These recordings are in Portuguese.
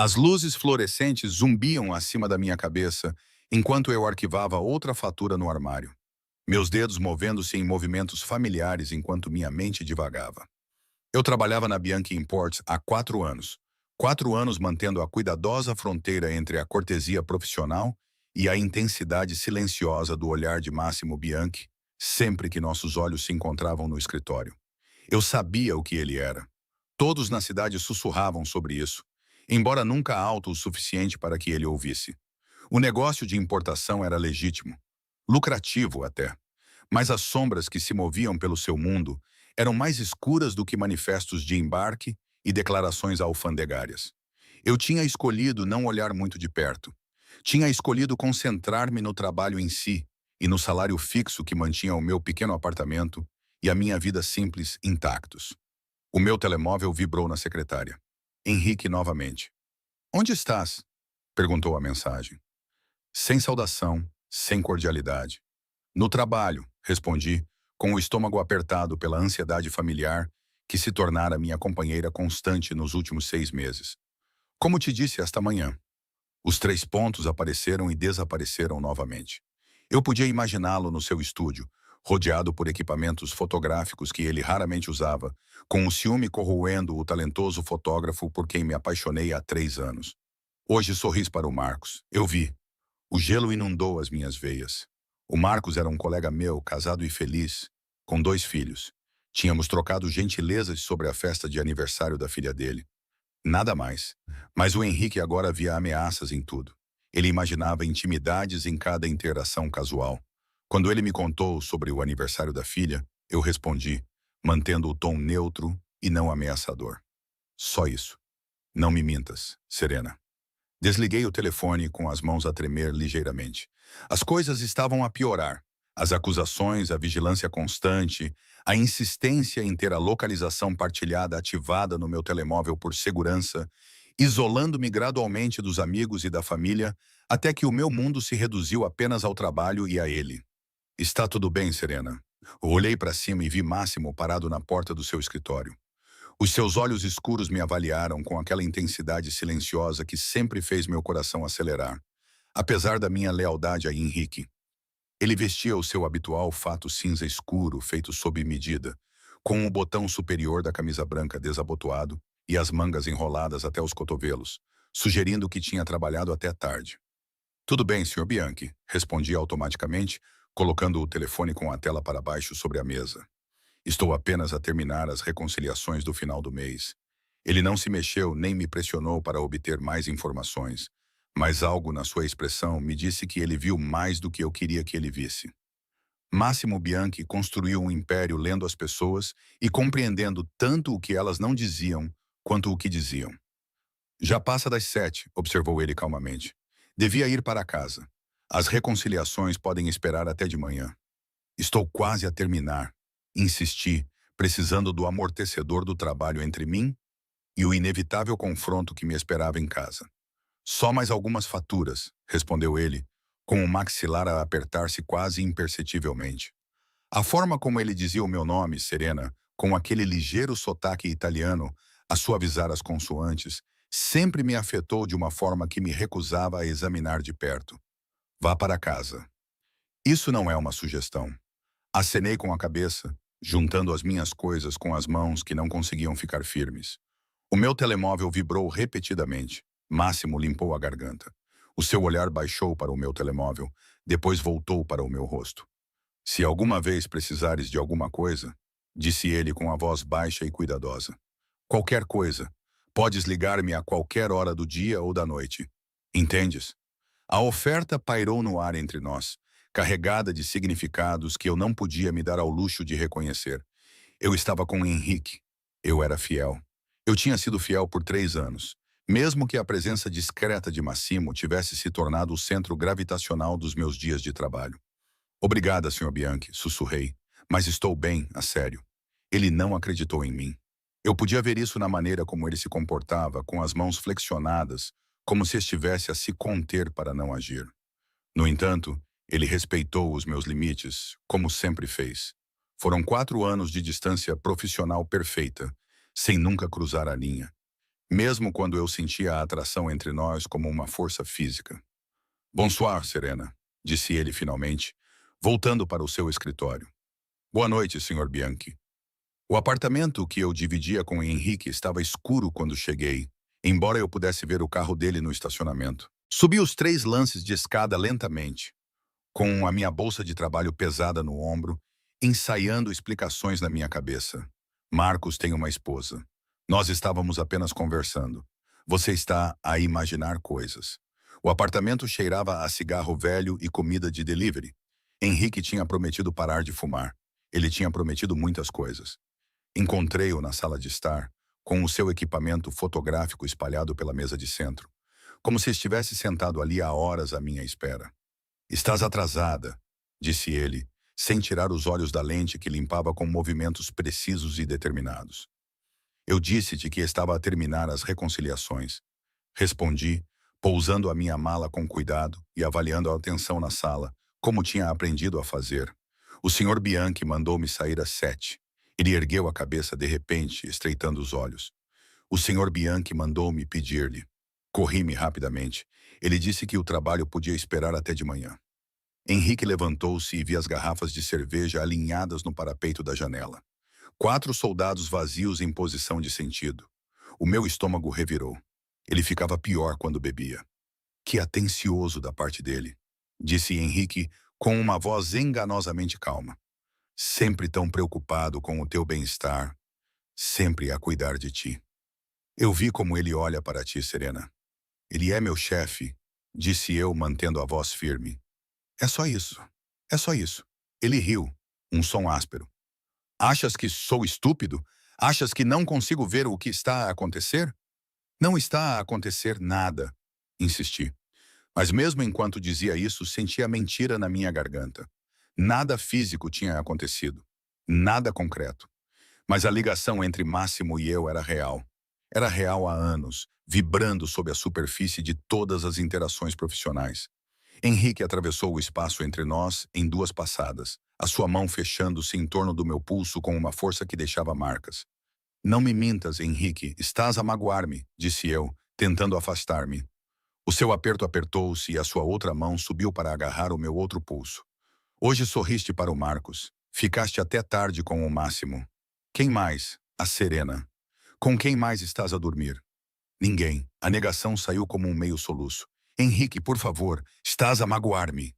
As luzes fluorescentes zumbiam acima da minha cabeça enquanto eu arquivava outra fatura no armário. Meus dedos movendo-se em movimentos familiares enquanto minha mente divagava. Eu trabalhava na Bianchi Imports há 4 anos. 4 anos mantendo a cuidadosa fronteira entre a cortesia profissional e a intensidade silenciosa do olhar de Máximo Bianchi, sempre que nossos olhos se encontravam no escritório. Eu sabia o que ele era. Todos na cidade sussurravam sobre isso, embora nunca alto o suficiente para que ele ouvisse. O negócio de importação era legítimo, lucrativo até, mas as sombras que se moviam pelo seu mundo eram mais escuras do que manifestos de embarque e declarações alfandegárias. Eu tinha escolhido não olhar muito de perto. Tinha escolhido concentrar-me no trabalho em si e no salário fixo que mantinha o meu pequeno apartamento e a minha vida simples intactos. O meu telemóvel vibrou na secretária. Henrique novamente. "Onde estás?" perguntou a mensagem. Sem saudação, sem cordialidade. "No trabalho", respondi, com o estômago apertado pela ansiedade familiar que se tornara minha companheira constante nos últimos 6 meses. "Como te disse esta manhã." Os 3 pontos apareceram e desapareceram novamente. Eu podia imaginá-lo no seu estúdio, rodeado por equipamentos fotográficos que ele raramente usava, com o ciúme corroendo o talentoso fotógrafo por quem me apaixonei há 3 anos. Hoje sorris para o Marcos. Eu vi. O gelo inundou as minhas veias. O Marcos era um colega meu, casado e feliz, com 2 filhos. Tínhamos trocado gentilezas sobre a festa de aniversário da filha dele. Nada mais. Mas o Henrique agora via ameaças em tudo. Ele imaginava intimidades em cada interação casual. Quando ele me contou sobre o aniversário da filha, eu respondi, mantendo o tom neutro e não ameaçador. "Só isso. Não me mintas, Serena." Desliguei o telefone com as mãos a tremer ligeiramente. As coisas estavam a piorar. As acusações, a vigilância constante, a insistência em ter a localização partilhada ativada no meu telemóvel por segurança, isolando-me gradualmente dos amigos e da família, até que o meu mundo se reduziu apenas ao trabalho e a ele. "Está tudo bem, Serena." Olhei para cima e vi Máximo parado na porta do seu escritório. Os seus olhos escuros me avaliaram com aquela intensidade silenciosa que sempre fez meu coração acelerar, apesar da minha lealdade a Henrique. Ele vestia o seu habitual fato cinza escuro, feito sob medida, com o botão superior da camisa branca desabotoado e as mangas enroladas até os cotovelos, sugerindo que tinha trabalhado até tarde. "Tudo bem, Sr. Bianchi", respondi automaticamente, colocando o telefone com a tela para baixo sobre a mesa. "Estou apenas a terminar as reconciliações do final do mês." Ele não se mexeu nem me pressionou para obter mais informações, mas algo na sua expressão me disse que ele viu mais do que eu queria que ele visse. Máximo Bianchi construiu um império lendo as pessoas e compreendendo tanto o que elas não diziam quanto o que diziam. "Já passa das 7, observou ele calmamente. "Devia ir para casa. As reconciliações podem esperar até de manhã." "Estou quase a terminar." Insisti, precisando do amortecedor do trabalho entre mim e o inevitável confronto que me esperava em casa. "Só mais algumas faturas", respondeu ele, com o maxilar a apertar-se quase imperceptivelmente. A forma como ele dizia o meu nome, Serena, com aquele ligeiro sotaque italiano a suavizar as consoantes, sempre me afetou de uma forma que me recusava a examinar de perto. "Vá para casa." Isso não é uma sugestão. Acenei com a cabeça, juntando as minhas coisas com as mãos que não conseguiam ficar firmes. O meu telemóvel vibrou repetidamente. Máximo limpou a garganta. O seu olhar baixou para o meu telemóvel, depois voltou para o meu rosto. "Se alguma vez precisares de alguma coisa", disse ele com a voz baixa e cuidadosa. "Qualquer coisa. Podes ligar-me a qualquer hora do dia ou da noite. Entendes?" A oferta pairou no ar entre nós, carregada de significados que eu não podia me dar ao luxo de reconhecer. Eu estava com Henrique. Eu era fiel. Eu tinha sido fiel por 3 anos, mesmo que a presença discreta de Massimo tivesse se tornado o centro gravitacional dos meus dias de trabalho. "Obrigada, Sr. Bianchi", sussurrei, "mas estou bem, a sério." Ele não acreditou em mim. Eu podia ver isso na maneira como ele se comportava, com as mãos flexionadas, como se estivesse a se conter para não agir. No entanto, ele respeitou os meus limites, como sempre fez. Foram 4 anos de distância profissional perfeita, sem nunca cruzar a linha. mesmo quando eu sentia a atração entre nós como uma força física. Bonsoir, Serena, disse ele finalmente, voltando para o seu escritório. Boa noite, Sr. Bianchi. O apartamento que eu dividia com Henrique estava escuro quando cheguei, embora eu pudesse ver o carro dele no estacionamento. Subi os 3 lances de escada lentamente, com a minha bolsa de trabalho pesada no ombro, ensaiando explicações na minha cabeça. Marcos tem uma esposa. Nós estávamos apenas conversando. Você está a imaginar coisas. O apartamento cheirava a cigarro velho e comida de delivery. Henrique tinha prometido parar de fumar. Ele tinha prometido muitas coisas. Encontrei-o na sala de estar, com o seu equipamento fotográfico espalhado pela mesa de centro, como se estivesse sentado ali há horas à minha espera. Estás atrasada, disse ele, sem tirar os olhos da lente que limpava com movimentos precisos e determinados. Eu disse-te que estava a terminar as reconciliações. Respondi, pousando a minha mala com cuidado e avaliando a atenção na sala, como tinha aprendido a fazer. O Sr. Bianchi mandou-me sair às 7. Ele ergueu a cabeça de repente, estreitando os olhos. O Sr. Bianchi mandou-me pedir-lhe. Corri-me rapidamente. Ele disse que o trabalho podia esperar até de manhã. Henrique levantou-se e vi as garrafas de cerveja alinhadas no parapeito da janela. 4 soldados vazios em posição de sentido. O meu estômago revirou. Ele ficava pior quando bebia. Que atencioso da parte dele, disse Henrique com uma voz enganosamente calma. Sempre tão preocupado com o teu bem-estar, sempre a cuidar de ti. Eu vi como ele olha para ti, Serena. Ele é meu chefe, disse eu, mantendo a voz firme. É só isso. É só isso. Ele riu, um som áspero. Achas que sou estúpido? Achas que não consigo ver o que está a acontecer? Não está a acontecer nada, insisti. Mas mesmo enquanto dizia isso, sentia mentira na minha garganta. Nada físico tinha acontecido. Nada concreto. Mas a ligação entre Máximo e eu era real. Era real há anos, vibrando sob a superfície de todas as interações profissionais. Henrique atravessou o espaço entre nós em 2 passadas, a sua mão fechando-se em torno do meu pulso com uma força que deixava marcas. Não me mintas, Henrique, estás a magoar-me, disse eu, tentando afastar-me. O seu aperto apertou-se e a sua outra mão subiu para agarrar o meu outro pulso. Hoje sorriste para o Marcos. Ficaste até tarde com o Máximo. Quem mais? A Serena. Com quem mais estás a dormir? Ninguém. A negação saiu como um meio soluço. Henrique, por favor, estás a magoar-me.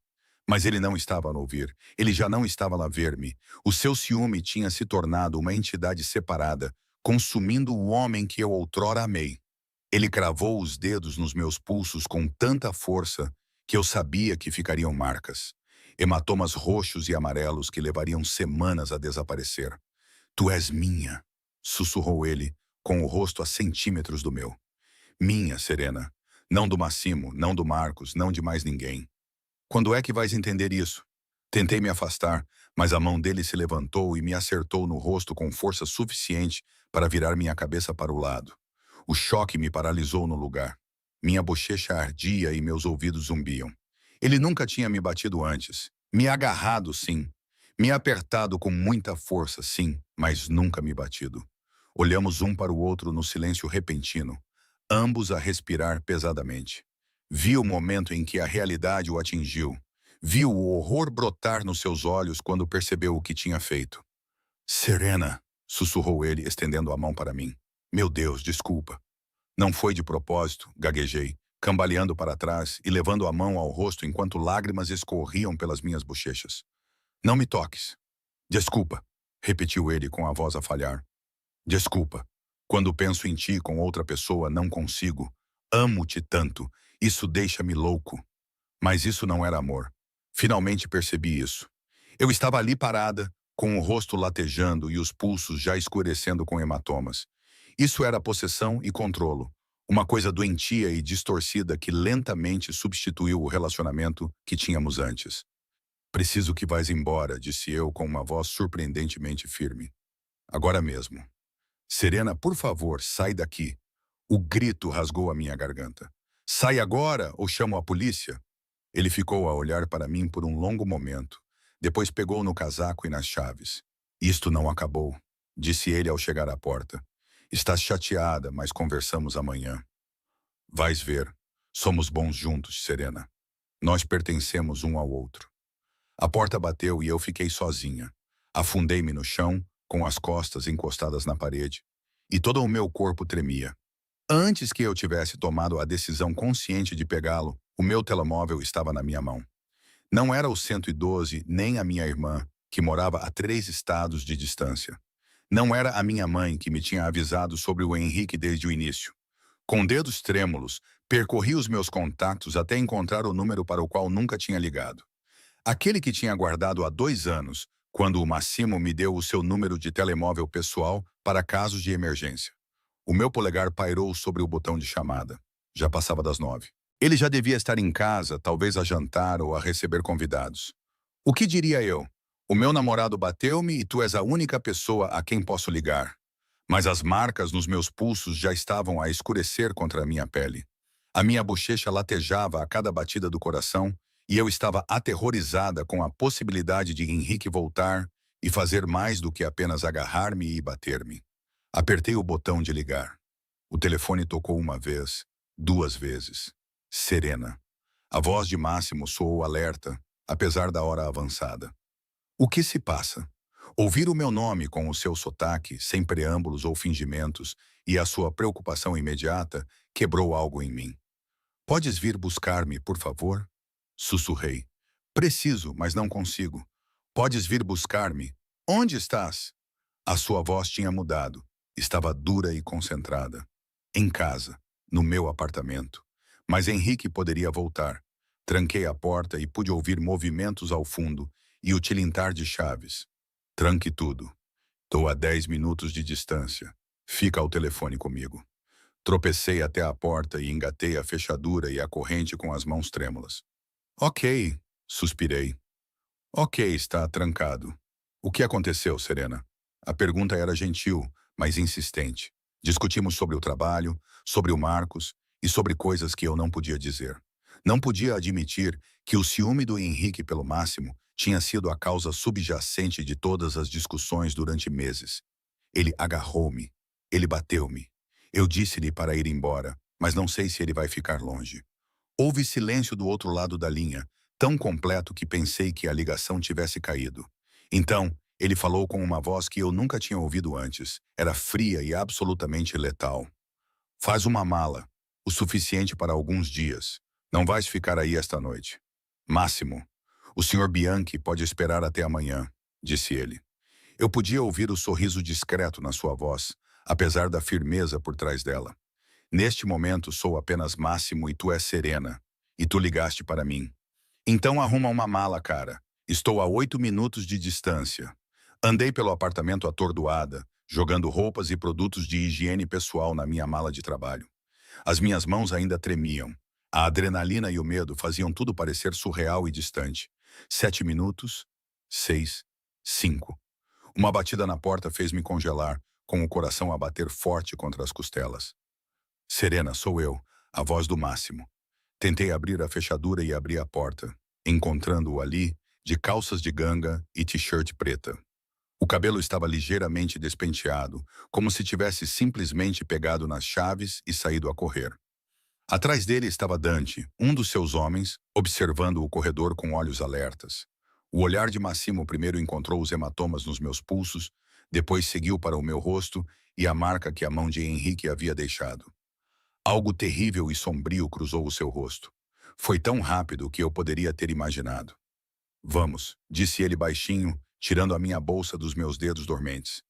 Mas ele não estava a ouvir. Ele já não estava lá ver-me. O seu ciúme tinha se tornado uma entidade separada, consumindo o homem que eu outrora amei. Ele cravou os dedos nos meus pulsos com tanta força que eu sabia que ficariam marcas. Hematomas roxos e amarelos que levariam semanas a desaparecer. Tu és minha, sussurrou ele, com o rosto a centímetros do meu. Minha, Serena. Não do Máximo, não do Marcos, não de mais ninguém. Quando é que vais entender isso? Tentei me afastar, mas a mão dele se levantou e me acertou no rosto com força suficiente para virar minha cabeça para o lado. O choque me paralisou no lugar. Minha bochecha ardia e meus ouvidos zumbiam. Ele nunca tinha me batido antes. Me agarrado, sim. Me apertado com muita força, sim, mas nunca me batido. Olhamos um para o outro no silêncio repentino, ambos a respirar pesadamente. Vi o momento em que a realidade o atingiu. Vi o horror brotar nos seus olhos quando percebeu o que tinha feito. Serena, sussurrou ele, estendendo a mão para mim. Meu Deus, desculpa. Não foi de propósito, gaguejei, cambaleando para trás e levando a mão ao rosto enquanto lágrimas escorriam pelas minhas bochechas. Não me toques. Desculpa, repetiu ele com a voz a falhar. Desculpa. Quando penso em ti com outra pessoa, não consigo. Amo-te tanto. Isso deixa-me louco. Mas isso não era amor. Finalmente percebi isso. Eu estava ali parada, com o rosto latejando e os pulsos já escurecendo com hematomas. Isso era possessão e controlo. Uma coisa doentia e distorcida que lentamente substituiu o relacionamento que tínhamos antes. Preciso que vás embora, disse eu com uma voz surpreendentemente firme. Agora mesmo. Serena, por favor, sai daqui. O grito rasgou a minha garganta. Sai agora ou chamo a polícia? Ele ficou a olhar para mim por um longo momento. Depois pegou no casaco e nas chaves. Isto não acabou, disse ele ao chegar à porta. Estás chateada, mas conversamos amanhã. Vais ver. Somos bons juntos, Serena. Nós pertencemos um ao outro. A porta bateu e eu fiquei sozinha. Afundei-me no chão, com as costas encostadas na parede, e todo o meu corpo tremia. Antes que eu tivesse tomado a decisão consciente de pegá-lo, o meu telemóvel estava na minha mão. Não era o 112 nem a minha irmã, que morava a 3 estados de distância. Não era a minha mãe que me tinha avisado sobre o Henrique desde o início. Com dedos trêmulos, percorri os meus contatos até encontrar o número para o qual nunca tinha ligado. Aquele que tinha guardado há 2 anos, quando o Massimo me deu o seu número de telemóvel pessoal para casos de emergência. O meu polegar pairou sobre o botão de chamada. Já passava das 9. Ele já devia estar em casa, talvez a jantar ou a receber convidados. O que diria eu? O meu namorado bateu-me e tu és a única pessoa a quem posso ligar. Mas as marcas nos meus pulsos já estavam a escurecer contra a minha pele. A minha bochecha latejava a cada batida do coração e eu estava aterrorizada com a possibilidade de Henrique voltar e fazer mais do que apenas agarrar-me e bater-me. Apertei o botão de ligar. O telefone tocou uma vez, 2 vezes. Serena. A voz de Máximo soou alerta, apesar da hora avançada. O que se passa? Ouvir o meu nome com o seu sotaque, sem preâmbulos ou fingimentos, e a sua preocupação imediata, quebrou algo em mim. Podes vir buscar-me, por favor? Sussurrei. Preciso, mas não consigo. Podes vir buscar-me? Onde estás? A sua voz tinha mudado. Estava dura e concentrada. Em casa, no meu apartamento. Mas Henrique poderia voltar. Tranquei a porta e pude ouvir movimentos ao fundo e o tilintar de chaves. Tranque tudo. Estou a 10 minutos de distância. Fica ao telefone comigo. Tropecei até a porta e engatei a fechadura e a corrente com as mãos trêmulas. Ok, suspirei. Ok, está trancado. O que aconteceu, Serena? A pergunta era gentil, mas insistente. Discutimos sobre o trabalho, sobre o Marcos e sobre coisas que eu não podia dizer. Não podia admitir que o ciúme do Henrique pelo Máximo tinha sido a causa subjacente de todas as discussões durante meses. Ele agarrou-me. Ele bateu-me. Eu disse-lhe para ir embora, mas não sei se ele vai ficar longe. Houve silêncio do outro lado da linha, tão completo que pensei que a ligação tivesse caído. Então, ele falou com uma voz que eu nunca tinha ouvido antes. Era fria e absolutamente letal. Faz uma mala, o suficiente para alguns dias. Não vais ficar aí esta noite. Máximo, o Sr. Bianchi pode esperar até amanhã, disse ele. Eu podia ouvir o sorriso discreto na sua voz, apesar da firmeza por trás dela. Neste momento sou apenas Máximo e tu és Serena. E tu ligaste para mim. Então arruma uma mala, cara. Estou a 8 minutos de distância. Andei pelo apartamento atordoada, jogando roupas e produtos de higiene pessoal na minha mala de trabalho. As minhas mãos ainda tremiam. A adrenalina e o medo faziam tudo parecer surreal e distante. 7 minutos. 6. 5. Uma batida na porta fez-me congelar, com o coração a bater forte contra as costelas. Serena, sou eu, a voz do Máximo. Tentei abrir a fechadura e abri a porta, encontrando-o ali, de calças de ganga e t-shirt preta. O cabelo estava ligeiramente despenteado, como se tivesse simplesmente pegado nas chaves e saído a correr. Atrás dele estava Dante, um dos seus homens, observando o corredor com olhos alertas. O olhar de Massimo primeiro encontrou os hematomas nos meus pulsos, depois seguiu para o meu rosto e a marca que a mão de Henrique havia deixado. Algo terrível e sombrio cruzou o seu rosto. Foi tão rápido que eu poderia ter imaginado. Vamos, disse ele baixinho, tirando a minha bolsa dos meus dedos dormentes.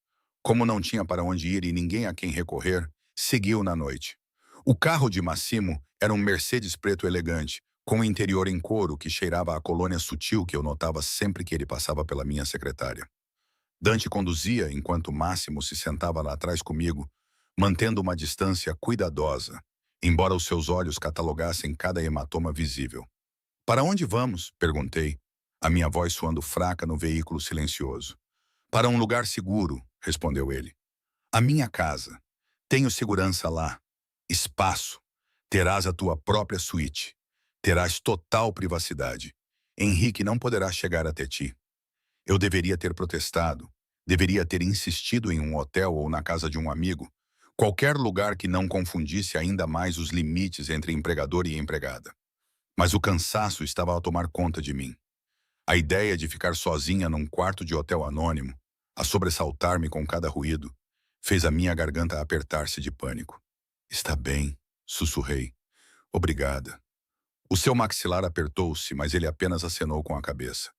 Como não tinha para onde ir e ninguém a quem recorrer, seguiu na noite. O carro de Massimo era um Mercedes preto elegante, com o interior em couro que cheirava a colônia sutil que eu notava sempre que ele passava pela minha secretária. Dante conduzia enquanto Máximo se sentava lá atrás comigo, mantendo uma distância cuidadosa, embora os seus olhos catalogassem cada hematoma visível. Para onde vamos? Perguntei, a minha voz soando fraca no veículo silencioso. Para um lugar seguro, respondeu ele. A minha casa. Tenho segurança lá. Espaço. Terás a tua própria suíte. Terás total privacidade. Henrique não poderá chegar até ti. Eu deveria ter protestado. Deveria ter insistido em um hotel ou na casa de um amigo. Qualquer lugar que não confundisse ainda mais os limites entre empregador e empregada. Mas o cansaço estava a tomar conta de mim. A ideia de ficar sozinha num quarto de hotel anônimo, a sobressaltar-me com cada ruído, fez a minha garganta apertar-se de pânico. Está bem, sussurrei. Obrigada. O seu maxilar apertou-se, mas ele apenas acenou com a cabeça.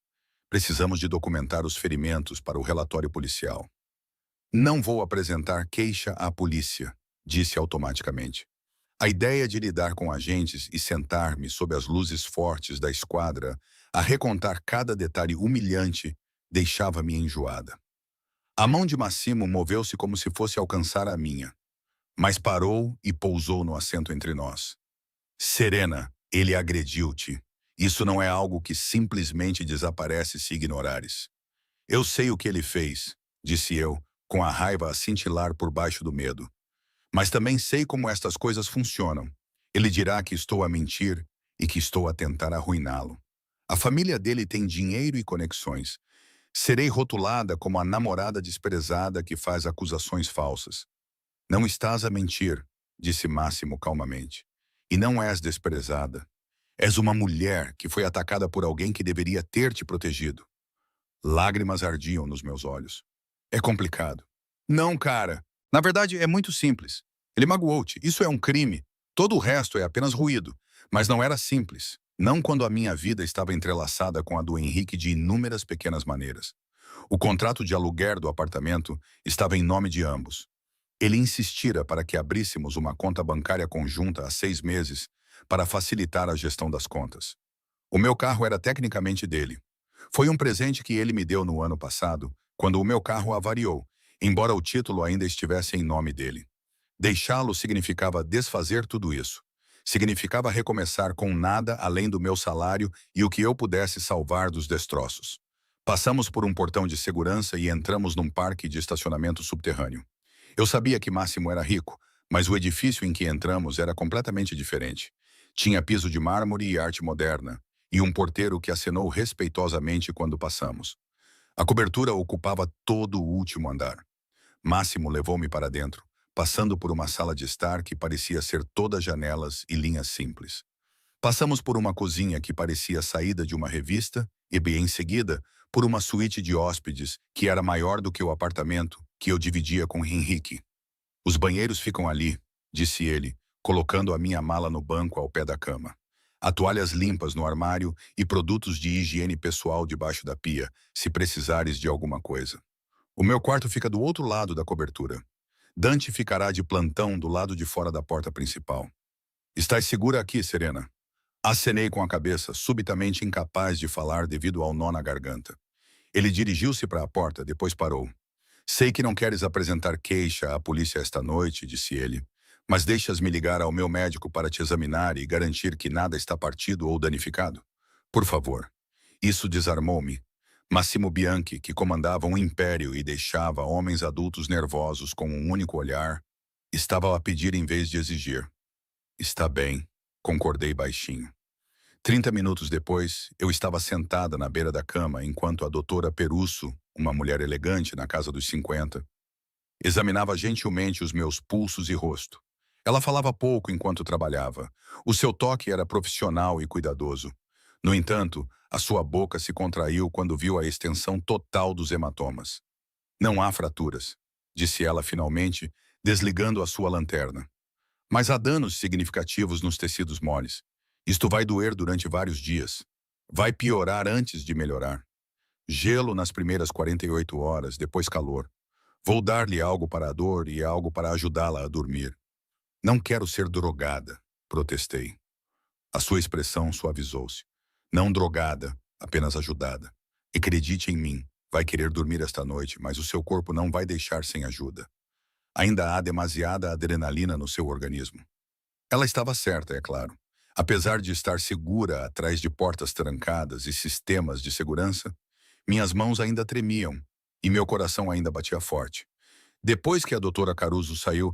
Precisamos de documentar os ferimentos para o relatório policial. Não vou apresentar queixa à polícia, disse automaticamente. A ideia de lidar com agentes e sentar-me sob as luzes fortes da esquadra a recontar cada detalhe humilhante deixava-me enjoada. A mão de Massimo moveu-se como se fosse alcançar a minha, mas parou e pousou no assento entre nós. Serena, ele agrediu-te. Isso não é algo que simplesmente desaparece se ignorares. Eu sei o que ele fez, disse eu, com a raiva a cintilar por baixo do medo. Mas também sei como estas coisas funcionam. Ele dirá que estou a mentir e que estou a tentar arruiná-lo. A família dele tem dinheiro e conexões. Serei rotulada como a namorada desprezada que faz acusações falsas. Não estás a mentir, disse Máximo calmamente. E não és desprezada. És uma mulher que foi atacada por alguém que deveria ter te protegido. Lágrimas ardiam nos meus olhos. É complicado. Não, cara. Na verdade, é muito simples. Ele magoou-te. Isso é um crime. Todo o resto é apenas ruído. Mas não era simples. Não quando a minha vida estava entrelaçada com a do Henrique de inúmeras pequenas maneiras. O contrato de aluguer do apartamento estava em nome de ambos. Ele insistira para que abríssemos uma conta bancária conjunta há 6 meses para facilitar a gestão das contas. O meu carro era tecnicamente dele. Foi um presente que ele me deu no ano passado, quando o meu carro avariou, embora o título ainda estivesse em nome dele. Deixá-lo significava desfazer tudo isso. Significava recomeçar com nada além do meu salário e o que eu pudesse salvar dos destroços. Passamos por um portão de segurança e entramos num parque de estacionamento subterrâneo. Eu sabia que Máximo era rico, mas o edifício em que entramos era completamente diferente. Tinha piso de mármore e arte moderna, e um porteiro que acenou respeitosamente quando passamos. A cobertura ocupava todo o último andar. Máximo levou-me para dentro, passando por uma sala de estar que parecia ser toda janelas e linhas simples. Passamos por uma cozinha que parecia saída de uma revista e, bem em seguida, por uma suíte de hóspedes que era maior do que o apartamento que eu dividia com Henrique. Os banheiros ficam ali, disse ele, colocando a minha mala no banco ao pé da cama. Há toalhas limpas no armário e produtos de higiene pessoal debaixo da pia, se precisares de alguma coisa. O meu quarto fica do outro lado da cobertura. Dante ficará de plantão do lado de fora da porta principal. Estás segura aqui, Serena? Acenei com a cabeça, subitamente incapaz de falar devido ao nó na garganta. Ele dirigiu-se para a porta, depois parou. Sei que não queres apresentar queixa à polícia esta noite, disse ele, mas deixas-me ligar ao meu médico para te examinar e garantir que nada está partido ou danificado? Por favor. Isso desarmou-me. Massimo Bianchi, que comandava um império e deixava homens adultos nervosos com um único olhar, estava a pedir em vez de exigir. Está bem, concordei baixinho. 30 minutos depois, eu estava sentada na beira da cama enquanto a doutora Perusso, uma mulher elegante na casa dos 50, examinava gentilmente os meus pulsos e rosto. Ela falava pouco enquanto trabalhava. O seu toque era profissional e cuidadoso. No entanto, a sua boca se contraiu quando viu a extensão total dos hematomas. Não há fraturas, disse ela finalmente, desligando a sua lanterna. Mas há danos significativos nos tecidos moles. Isto vai doer durante vários dias. Vai piorar antes de melhorar. Gelo nas primeiras 48 horas, depois calor. Vou dar-lhe algo para a dor e algo para ajudá-la a dormir. Não quero ser drogada, protestei. A sua expressão suavizou-se. Não drogada, apenas ajudada. Acredite em mim, vai querer dormir esta noite, mas o seu corpo não vai deixar sem ajuda. Ainda há demasiada adrenalina no seu organismo. Ela estava certa, é claro. Apesar de estar segura atrás de portas trancadas e sistemas de segurança, minhas mãos ainda tremiam e meu coração ainda batia forte. Depois que a doutora Caruso saiu,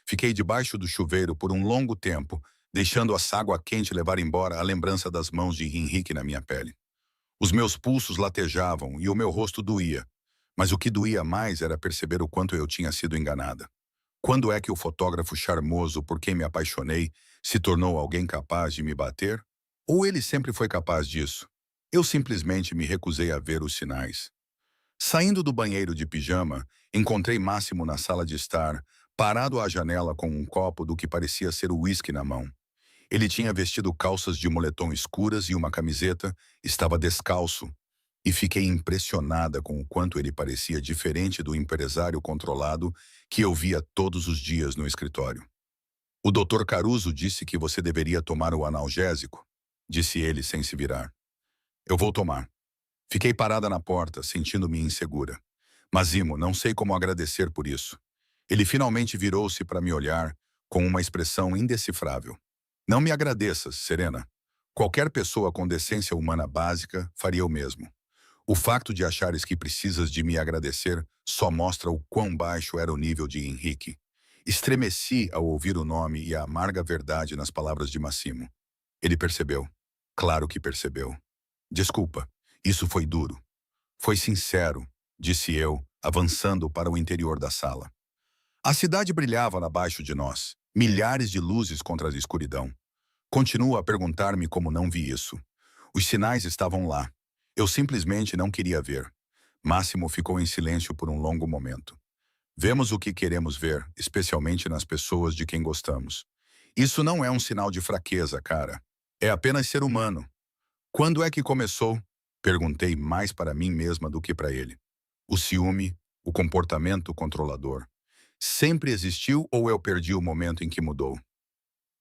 fiquei debaixo do chuveiro por um longo tempo, deixando a água quente levar embora a lembrança das mãos de Henrique na minha pele. Os meus pulsos latejavam e o meu rosto doía, Mas o que doía mais era perceber o quanto eu tinha sido enganada. Quando é que o fotógrafo charmoso por quem me apaixonei se tornou alguém capaz de me bater? Ou ele sempre foi capaz disso? Eu simplesmente me recusei a ver os sinais. Saindo do banheiro de pijama, encontrei Máximo na sala de estar, parado à janela com um copo do que parecia ser o uísque na mão. Ele tinha vestido calças de moletom escuras e uma camiseta, estava descalço, e fiquei impressionada com o quanto ele parecia diferente do empresário controlado que eu via todos os dias no escritório. O Dr. Caruso disse que você deveria tomar o analgésico, disse ele sem se virar. Eu vou tomar. Fiquei parada na porta, sentindo-me insegura. Mas, Imo, não sei como agradecer por isso. Ele finalmente virou-se para me olhar com uma expressão indecifrável. Não me agradeças, Serena. Qualquer pessoa com decência humana básica faria o mesmo. O facto de achares que precisas de me agradecer só mostra o quão baixo era o nível de Henrique. Estremeci ao ouvir o nome e a amarga verdade nas palavras de Massimo. Ele percebeu. Claro que percebeu. Desculpa, isso foi duro. Foi sincero, disse eu, avançando para o interior da sala. A cidade brilhava abaixo de nós, milhares de luzes contra a escuridão. Continuo a perguntar-me como não vi isso. Os sinais estavam lá. Eu simplesmente não queria ver. Máximo ficou em silêncio por um longo momento. Vemos o que queremos ver, especialmente nas pessoas de quem gostamos. Isso não é um sinal de fraqueza, cara. É apenas ser humano. Quando é que começou? Perguntei mais para mim mesma do que para ele. O ciúme, o comportamento controlador. Sempre existiu ou eu perdi o momento em que mudou?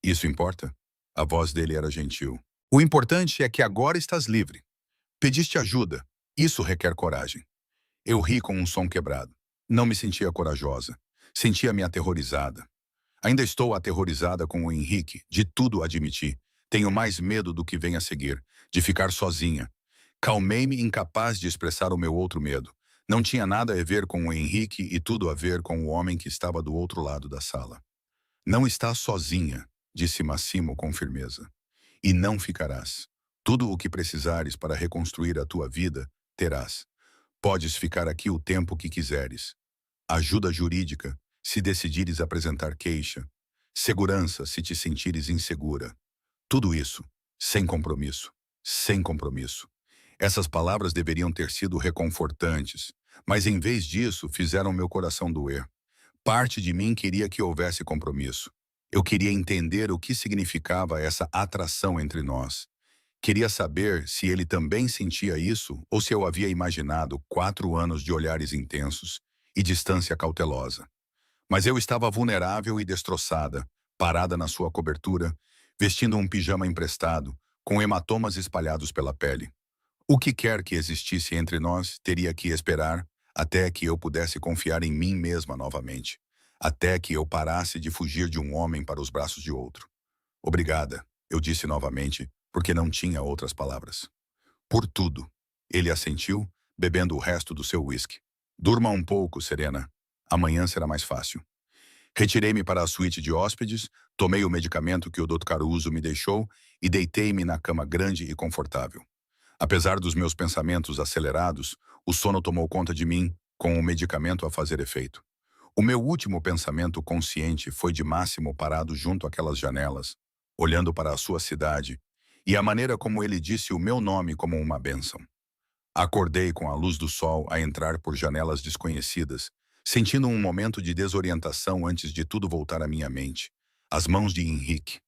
Isso importa? A voz dele era gentil. O importante é que agora estás livre. Pediste ajuda. Isso requer coragem. Eu ri com um som quebrado. Não me sentia corajosa. Sentia-me aterrorizada. Ainda estou aterrorizada com o Henrique, de tudo admiti. Tenho mais medo do que vem a seguir, de ficar sozinha. Calmei-me incapaz de expressar o meu outro medo. Não tinha nada a ver com o Henrique e tudo a ver com o homem que estava do outro lado da sala. Não estás sozinha, disse Massimo com firmeza. E não ficarás. Tudo o que precisares para reconstruir a tua vida, terás. Podes ficar aqui o tempo que quiseres. Ajuda jurídica, se decidires apresentar queixa. Segurança, se te sentires insegura. Tudo isso, sem compromisso. Sem compromisso. Essas palavras deveriam ter sido reconfortantes, mas em vez disso, fizeram meu coração doer. Parte de mim queria que houvesse compromisso. Eu queria entender o que significava essa atração entre nós. Queria saber se ele também sentia isso ou se eu havia imaginado 4 anos de olhares intensos e distância cautelosa. Mas eu estava vulnerável e destroçada, parada na sua cobertura, vestindo um pijama emprestado, com hematomas espalhados pela pele. O que quer que existisse entre nós teria que esperar até que eu pudesse confiar em mim mesma novamente, até que eu parasse de fugir de um homem para os braços de outro. Obrigada, eu disse novamente, porque não tinha outras palavras. Por tudo. Ele assentiu, bebendo o resto do seu uísque. Durma um pouco, Serena. Amanhã será mais fácil. Retirei-me para a suíte de hóspedes, tomei o medicamento que o Dr. Caruso me deixou e deitei-me na cama grande e confortável. Apesar dos meus pensamentos acelerados, o sono tomou conta de mim, com o medicamento a fazer efeito. O meu último pensamento consciente foi de Máximo parado junto àquelas janelas, olhando para a sua cidade, e a maneira como ele disse o meu nome como uma bênção. Acordei com a luz do sol a entrar por janelas desconhecidas, sentindo um momento de desorientação antes de tudo voltar à minha mente. As mãos de Henrique,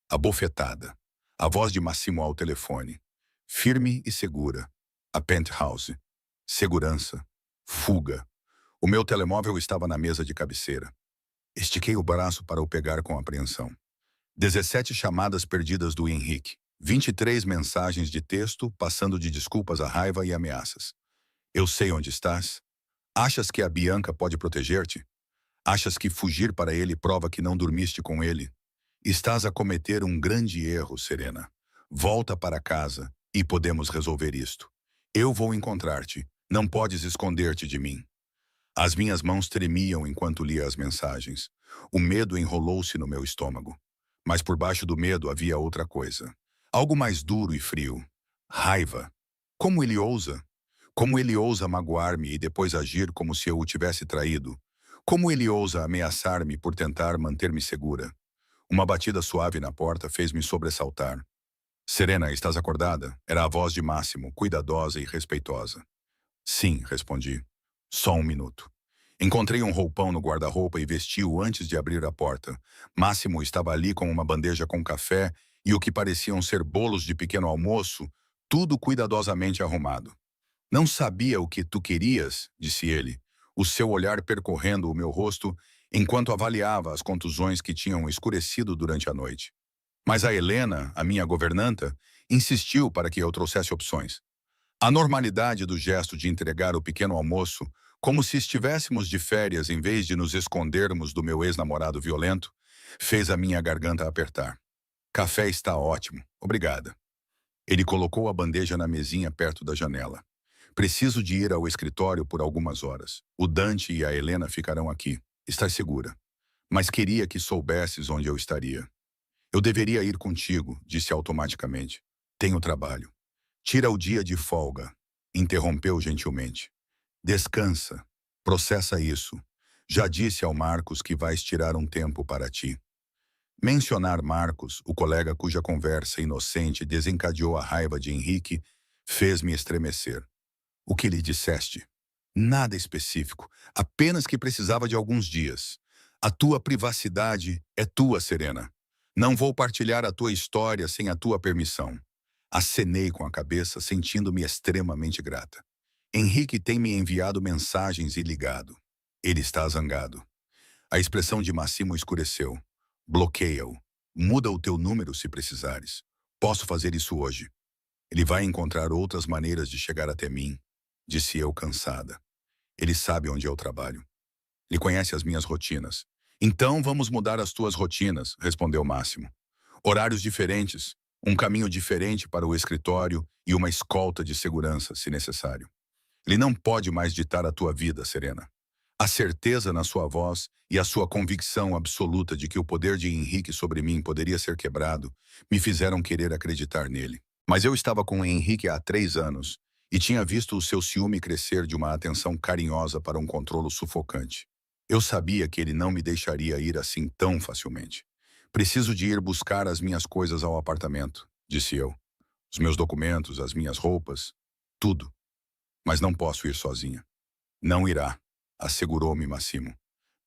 a bofetada, a voz de Massimo ao telefone. Firme e segura. A penthouse. Segurança. Fuga. O meu telemóvel estava na mesa de cabeceira. Estiquei o braço para o pegar com apreensão. 17 chamadas perdidas do Henrique. 23 mensagens de texto, passando de desculpas à raiva e ameaças. Eu sei onde estás. Achas que a Bianca pode proteger-te? Achas que fugir para ele prova que não dormiste com ele? Estás a cometer um grande erro, Serena. Volta para casa e podemos resolver isto. Eu vou encontrar-te. Não podes esconder-te de mim. As minhas mãos tremiam enquanto lia as mensagens. O medo enrolou-se no meu estômago. Mas por baixo do medo havia outra coisa. Algo mais duro e frio. Raiva. Como ele ousa? Como ele ousa magoar-me e depois agir como se eu o tivesse traído? Como ele ousa ameaçar-me por tentar manter-me segura? Uma batida suave na porta fez-me sobressaltar. Serena, estás acordada? Era a voz de Máximo, cuidadosa e respeitosa. Sim, respondi. Só um minuto. Encontrei um roupão no guarda-roupa e vesti-o antes de abrir a porta. Máximo estava ali com uma bandeja com café e o que pareciam ser bolos de pequeno almoço, tudo cuidadosamente arrumado. Não sabia o que tu querias, disse ele, o seu olhar percorrendo o meu rosto enquanto avaliava as contusões que tinham escurecido durante a noite. Mas a Helena, a minha governanta, insistiu para que eu trouxesse opções. A normalidade do gesto de entregar o pequeno almoço, como se estivéssemos de férias em vez de nos escondermos do meu ex-namorado violento, fez a minha garganta apertar. Café está ótimo, obrigada. Ele colocou a bandeja na mesinha perto da janela. Preciso de ir ao escritório por algumas horas. O Dante e a Helena ficarão aqui. Estás segura. Mas queria que soubesses onde eu estaria. Eu deveria ir contigo, disse automaticamente. Tenho trabalho. Tira o dia de folga. Interrompeu gentilmente. Descansa. Processa isso. Já disse ao Marcos que vais tirar um tempo para ti. Mencionar Marcos, o colega cuja conversa inocente desencadeou a raiva de Henrique, fez-me estremecer. O que lhe disseste? Nada específico, apenas que precisava de alguns dias. A tua privacidade é tua, Serena. Não vou partilhar a tua história sem a tua permissão. Acenei com a cabeça, sentindo-me extremamente grata. Henrique tem me enviado mensagens e ligado. Ele está zangado. A expressão de Massimo escureceu. Bloqueia-o. Muda o teu número se precisares. Posso fazer isso hoje. Ele vai encontrar outras maneiras de chegar até mim, disse eu cansada. Ele sabe onde eu trabalho. Ele conhece as minhas rotinas. Então vamos mudar as tuas rotinas, respondeu Máximo. Horários diferentes, um caminho diferente para o escritório e uma escolta de segurança, se necessário. Ele não pode mais ditar a tua vida, Serena. A certeza na sua voz e a sua convicção absoluta de que o poder de Henrique sobre mim poderia ser quebrado me fizeram querer acreditar nele. Mas eu estava com Henrique há 3 anos e tinha visto o seu ciúme crescer de uma atenção carinhosa para um controlo sufocante. Eu sabia que ele não me deixaria ir assim tão facilmente. Preciso de ir buscar as minhas coisas ao apartamento, disse eu. Os meus documentos, as minhas roupas, tudo. Mas não posso ir sozinha. Não irá, assegurou-me Massimo.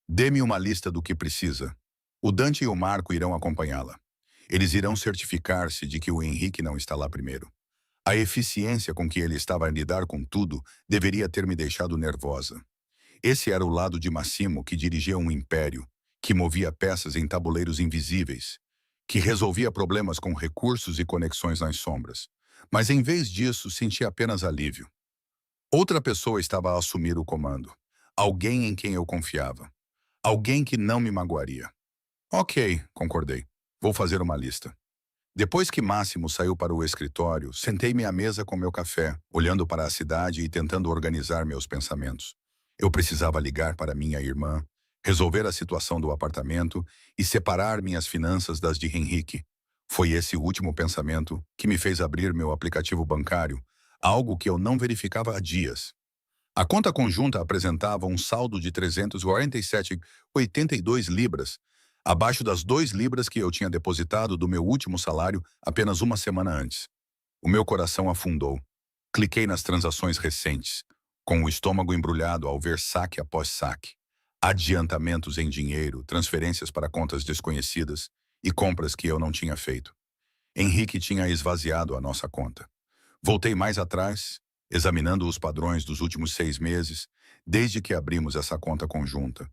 Dê-me uma lista do que precisa. O Dante e o Marco irão acompanhá-la. Eles irão certificar-se de que o Henrique não está lá primeiro. A eficiência com que ele estava a lidar com tudo deveria ter me deixado nervosa. Esse era o lado de Massimo que dirigia um império, que movia peças em tabuleiros invisíveis, que resolvia problemas com recursos e conexões nas sombras. Mas em vez disso, senti apenas alívio. Outra pessoa estava a assumir o comando. Alguém em quem eu confiava. Alguém que não me magoaria. Ok, concordei. Vou fazer uma lista. Depois que Máximo saiu para o escritório, sentei-me à mesa com meu café, olhando para a cidade e tentando organizar meus pensamentos. Eu precisava ligar para minha irmã, resolver a situação do apartamento e separar minhas finanças das de Henrique. Foi esse último pensamento que me fez abrir meu aplicativo bancário, algo que eu não verificava há dias. A conta conjunta apresentava um saldo de 347,82 libras, abaixo das 2 libras que eu tinha depositado do meu último salário apenas uma semana antes. O meu coração afundou. Cliquei nas transações recentes, com o estômago embrulhado ao ver saque após saque. Adiantamentos em dinheiro, transferências para contas desconhecidas e compras que eu não tinha feito. Henrique tinha esvaziado a nossa conta. Voltei mais atrás, examinando os padrões dos últimos 6 meses, desde que abrimos essa conta conjunta.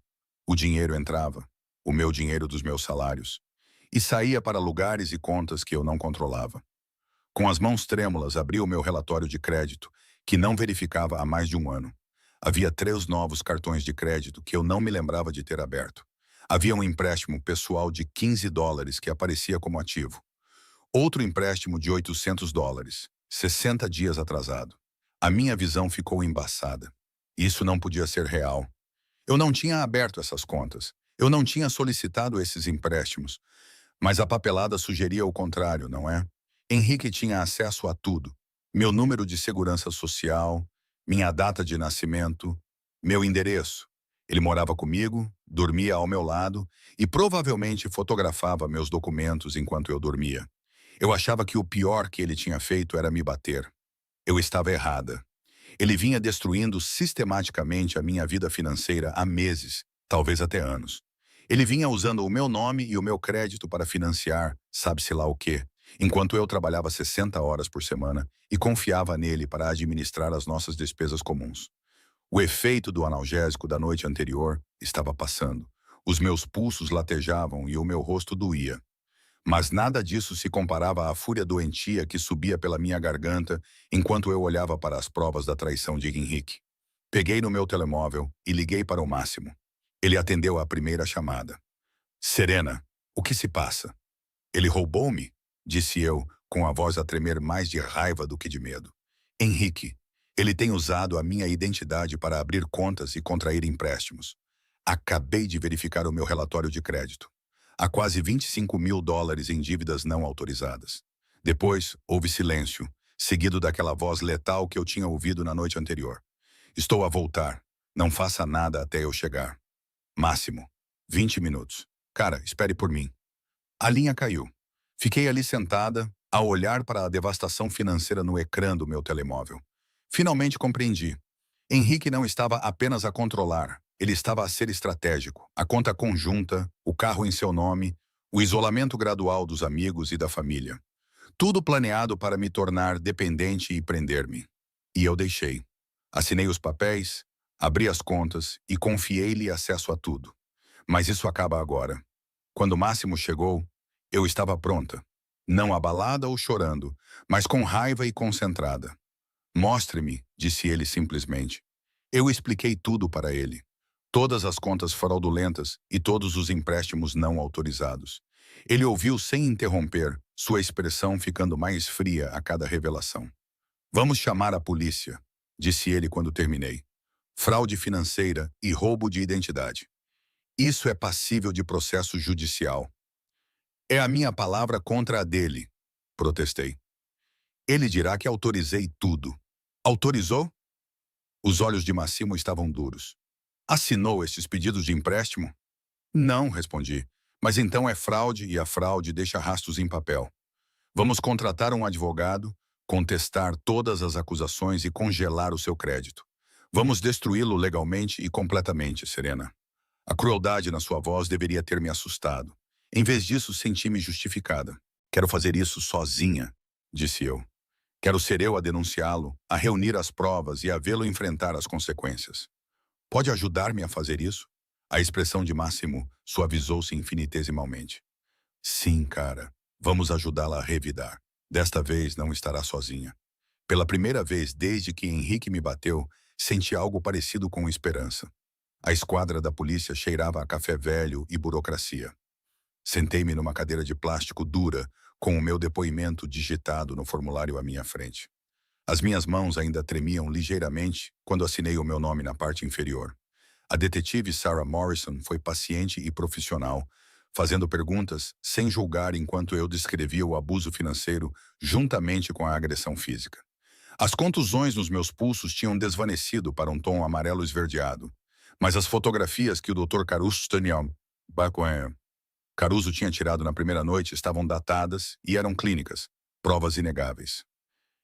O dinheiro entrava, o meu dinheiro dos meus salários, e saía para lugares e contas que eu não controlava. Com as mãos trêmulas, abri o meu relatório de crédito, que não verificava há mais de um ano. Havia 3 novos cartões de crédito que eu não me lembrava de ter aberto. Havia um empréstimo pessoal de $15 que aparecia como ativo. Outro empréstimo de $800, 60 dias atrasado. A minha visão ficou embaçada. Isso não podia ser real. Eu não tinha aberto essas contas. Eu não tinha solicitado esses empréstimos. Mas a papelada sugeria o contrário, não é? Henrique tinha acesso a tudo. Meu número de segurança social, minha data de nascimento, meu endereço. Ele morava comigo, dormia ao meu lado e provavelmente fotografava meus documentos enquanto eu dormia. Eu achava que o pior que ele tinha feito era me bater. Eu estava errada. Ele vinha destruindo sistematicamente a minha vida financeira há meses, talvez até anos. Ele vinha usando o meu nome e o meu crédito para financiar, sabe-se lá o quê, enquanto eu trabalhava 60 horas por semana e confiava nele para administrar as nossas despesas comuns. O efeito do analgésico da noite anterior estava passando. Os meus pulsos latejavam e o meu rosto doía. Mas nada disso se comparava à fúria doentia que subia pela minha garganta enquanto eu olhava para as provas da traição de Henrique. Peguei no meu telemóvel e liguei para o Máximo. Ele atendeu a primeira chamada. Serena, o que se passa? Ele roubou-me? Disse eu, com a voz a tremer mais de raiva do que de medo. Henrique, ele tem usado a minha identidade para abrir contas e contrair empréstimos. Acabei de verificar o meu relatório de crédito. Há quase 25 mil dólares em dívidas não autorizadas. Depois, houve silêncio, seguido daquela voz letal que eu tinha ouvido na noite anterior. Estou a voltar. Não faça nada até eu chegar. Máximo. 20 minutos. Cara, espere por mim. A linha caiu. Fiquei ali sentada, a olhar para a devastação financeira no ecrã do meu telemóvel. Finalmente compreendi. Henrique não estava apenas a controlar, ele estava a ser estratégico. A conta conjunta, o carro em seu nome, o isolamento gradual dos amigos e da família. Tudo planeado para me tornar dependente e prender-me. E eu deixei. Assinei os papéis, abri as contas e confiei-lhe acesso a tudo. Mas isso acaba agora. Quando Máximo chegou, eu estava pronta. Não abalada ou chorando, mas com raiva e concentrada. Mostre-me, disse ele simplesmente. Eu expliquei tudo para ele. Todas as contas fraudulentas e todos os empréstimos não autorizados. Ele ouviu sem interromper, sua expressão ficando mais fria a cada revelação. Vamos chamar a polícia, disse ele quando terminei. Fraude financeira e roubo de identidade. Isso é passível de processo judicial. É a minha palavra contra a dele, protestei. Ele dirá que autorizei tudo. Autorizou? Os olhos de Máximo estavam duros. Assinou estes pedidos de empréstimo? Não, respondi. Mas então é fraude e a fraude deixa rastros em papel. Vamos contratar um advogado, contestar todas as acusações e congelar o seu crédito. Vamos destruí-lo legalmente e completamente, Serena. A crueldade na sua voz deveria ter me assustado. Em vez disso, senti-me justificada. Quero fazer isso sozinha, disse eu. Quero ser eu a denunciá-lo, a reunir as provas e a vê-lo enfrentar as consequências. Pode ajudar-me a fazer isso? A expressão de Máximo suavizou-se infinitesimalmente. Sim, cara. Vamos ajudá-la a revidar. Desta vez não estará sozinha. Pela primeira vez desde que Henrique me bateu, senti algo parecido com esperança. A esquadra da polícia cheirava a café velho e burocracia. Sentei-me numa cadeira de plástico dura, com o meu depoimento digitado no formulário à minha frente. As minhas mãos ainda tremiam ligeiramente quando assinei o meu nome na parte inferior. A detetive Sarah Morrison foi paciente e profissional, fazendo perguntas sem julgar enquanto eu descrevia o abuso financeiro juntamente com a agressão física. As contusões nos meus pulsos tinham desvanecido para um tom amarelo esverdeado, mas as fotografias que o Dr. Caruso tinha tirado na primeira noite estavam datadas e eram clínicas, provas inegáveis.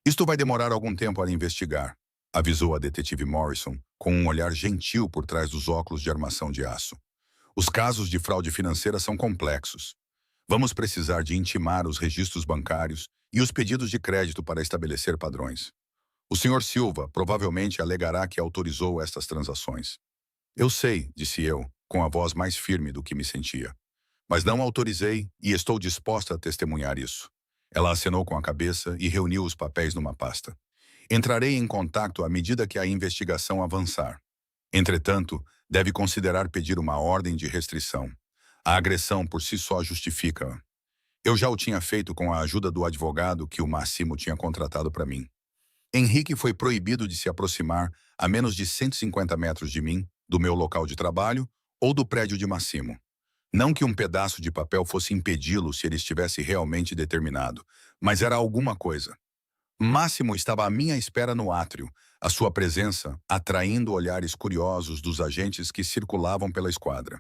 Isto vai demorar algum tempo para investigar, avisou a detetive Morrison, com um olhar gentil por trás dos óculos de armação de aço. Os casos de fraude financeira são complexos. Vamos precisar de intimar os registros bancários e os pedidos de crédito para estabelecer padrões. O Sr. Silva provavelmente alegará que autorizou estas transações. Eu sei, disse eu, com a voz mais firme do que me sentia. Mas não autorizei e estou disposta a testemunhar isso. Ela acenou com a cabeça e reuniu os papéis numa pasta. Entrarei em contato à medida que a investigação avançar. Entretanto, deve considerar pedir uma ordem de restrição. A agressão por si só justifica-a. Eu já o tinha feito com a ajuda do advogado que o Máximo tinha contratado para mim. Henrique foi proibido de se aproximar a menos de 150 metros de mim, do meu local de trabalho ou do prédio de Máximo. Não que um pedaço de papel fosse impedi-lo se ele estivesse realmente determinado, mas era alguma coisa. Máximo estava à minha espera no átrio, a sua presença atraindo olhares curiosos dos agentes que circulavam pela esquadra.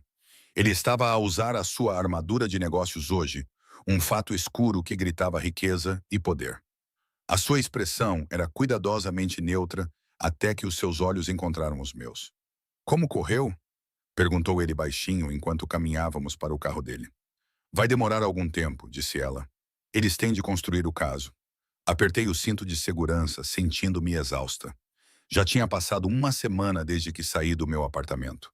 Ele estava a usar a sua armadura de negócios hoje, um fato escuro que gritava riqueza e poder. A sua expressão era cuidadosamente neutra até que os seus olhos encontraram os meus. Como correu? Perguntou ele baixinho enquanto caminhávamos para o carro dele. Vai demorar algum tempo, disse ela. Eles têm de construir o caso. Apertei o cinto de segurança, sentindo-me exausta. Já tinha passado uma semana desde que saí do meu apartamento.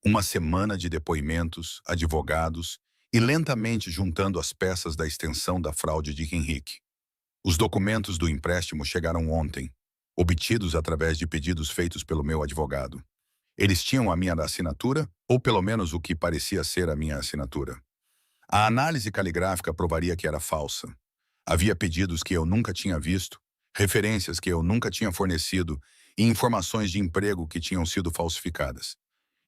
Uma semana de depoimentos, advogados e lentamente juntando as peças da extensão da fraude de Henrique. Os documentos do empréstimo chegaram ontem, obtidos através de pedidos feitos pelo meu advogado. Eles tinham a minha assinatura, ou pelo menos o que parecia ser a minha assinatura. A análise caligráfica provaria que era falsa. Havia pedidos que eu nunca tinha visto, referências que eu nunca tinha fornecido e informações de emprego que tinham sido falsificadas.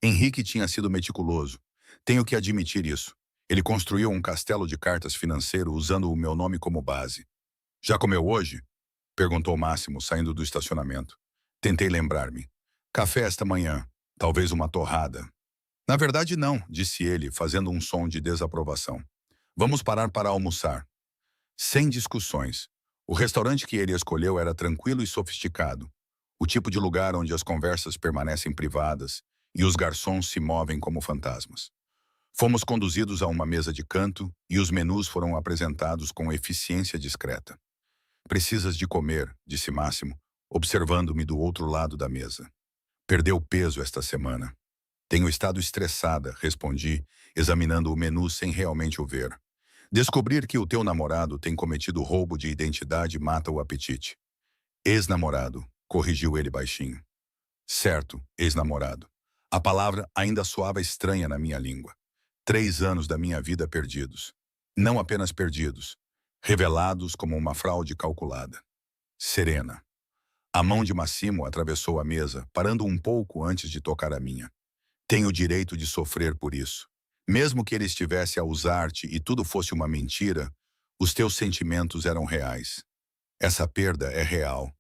Henrique tinha sido meticuloso. Tenho que admitir isso. Ele construiu um castelo de cartas financeiro usando o meu nome como base. Já comeu hoje? Perguntou Máximo, saindo do estacionamento. Tentei lembrar-me. Café esta manhã. Talvez uma torrada. Na verdade, não, disse ele, fazendo um som de desaprovação. Vamos parar para almoçar. Sem discussões. O restaurante que ele escolheu era tranquilo e sofisticado. O tipo de lugar onde as conversas permanecem privadas e os garçons se movem como fantasmas. Fomos conduzidos a uma mesa de canto e os menus foram apresentados com eficiência discreta. Precisas de comer, disse Máximo, observando-me do outro lado da mesa. Perdeu peso esta semana. Tenho estado estressada, respondi, examinando o menu sem realmente o ver. Descobrir que o teu namorado tem cometido roubo de identidade mata o apetite. Ex-namorado, corrigiu ele baixinho. Certo, ex-namorado. A palavra ainda soava estranha na minha língua. 3 anos da minha vida perdidos. Não apenas perdidos, revelados como uma fraude calculada. Serena. A mão de Massimo atravessou a mesa, parando um pouco antes de tocar a minha. Tenho o direito de sofrer por isso. Mesmo que ele estivesse a usar-te e tudo fosse uma mentira, os teus sentimentos eram reais. Essa perda é real.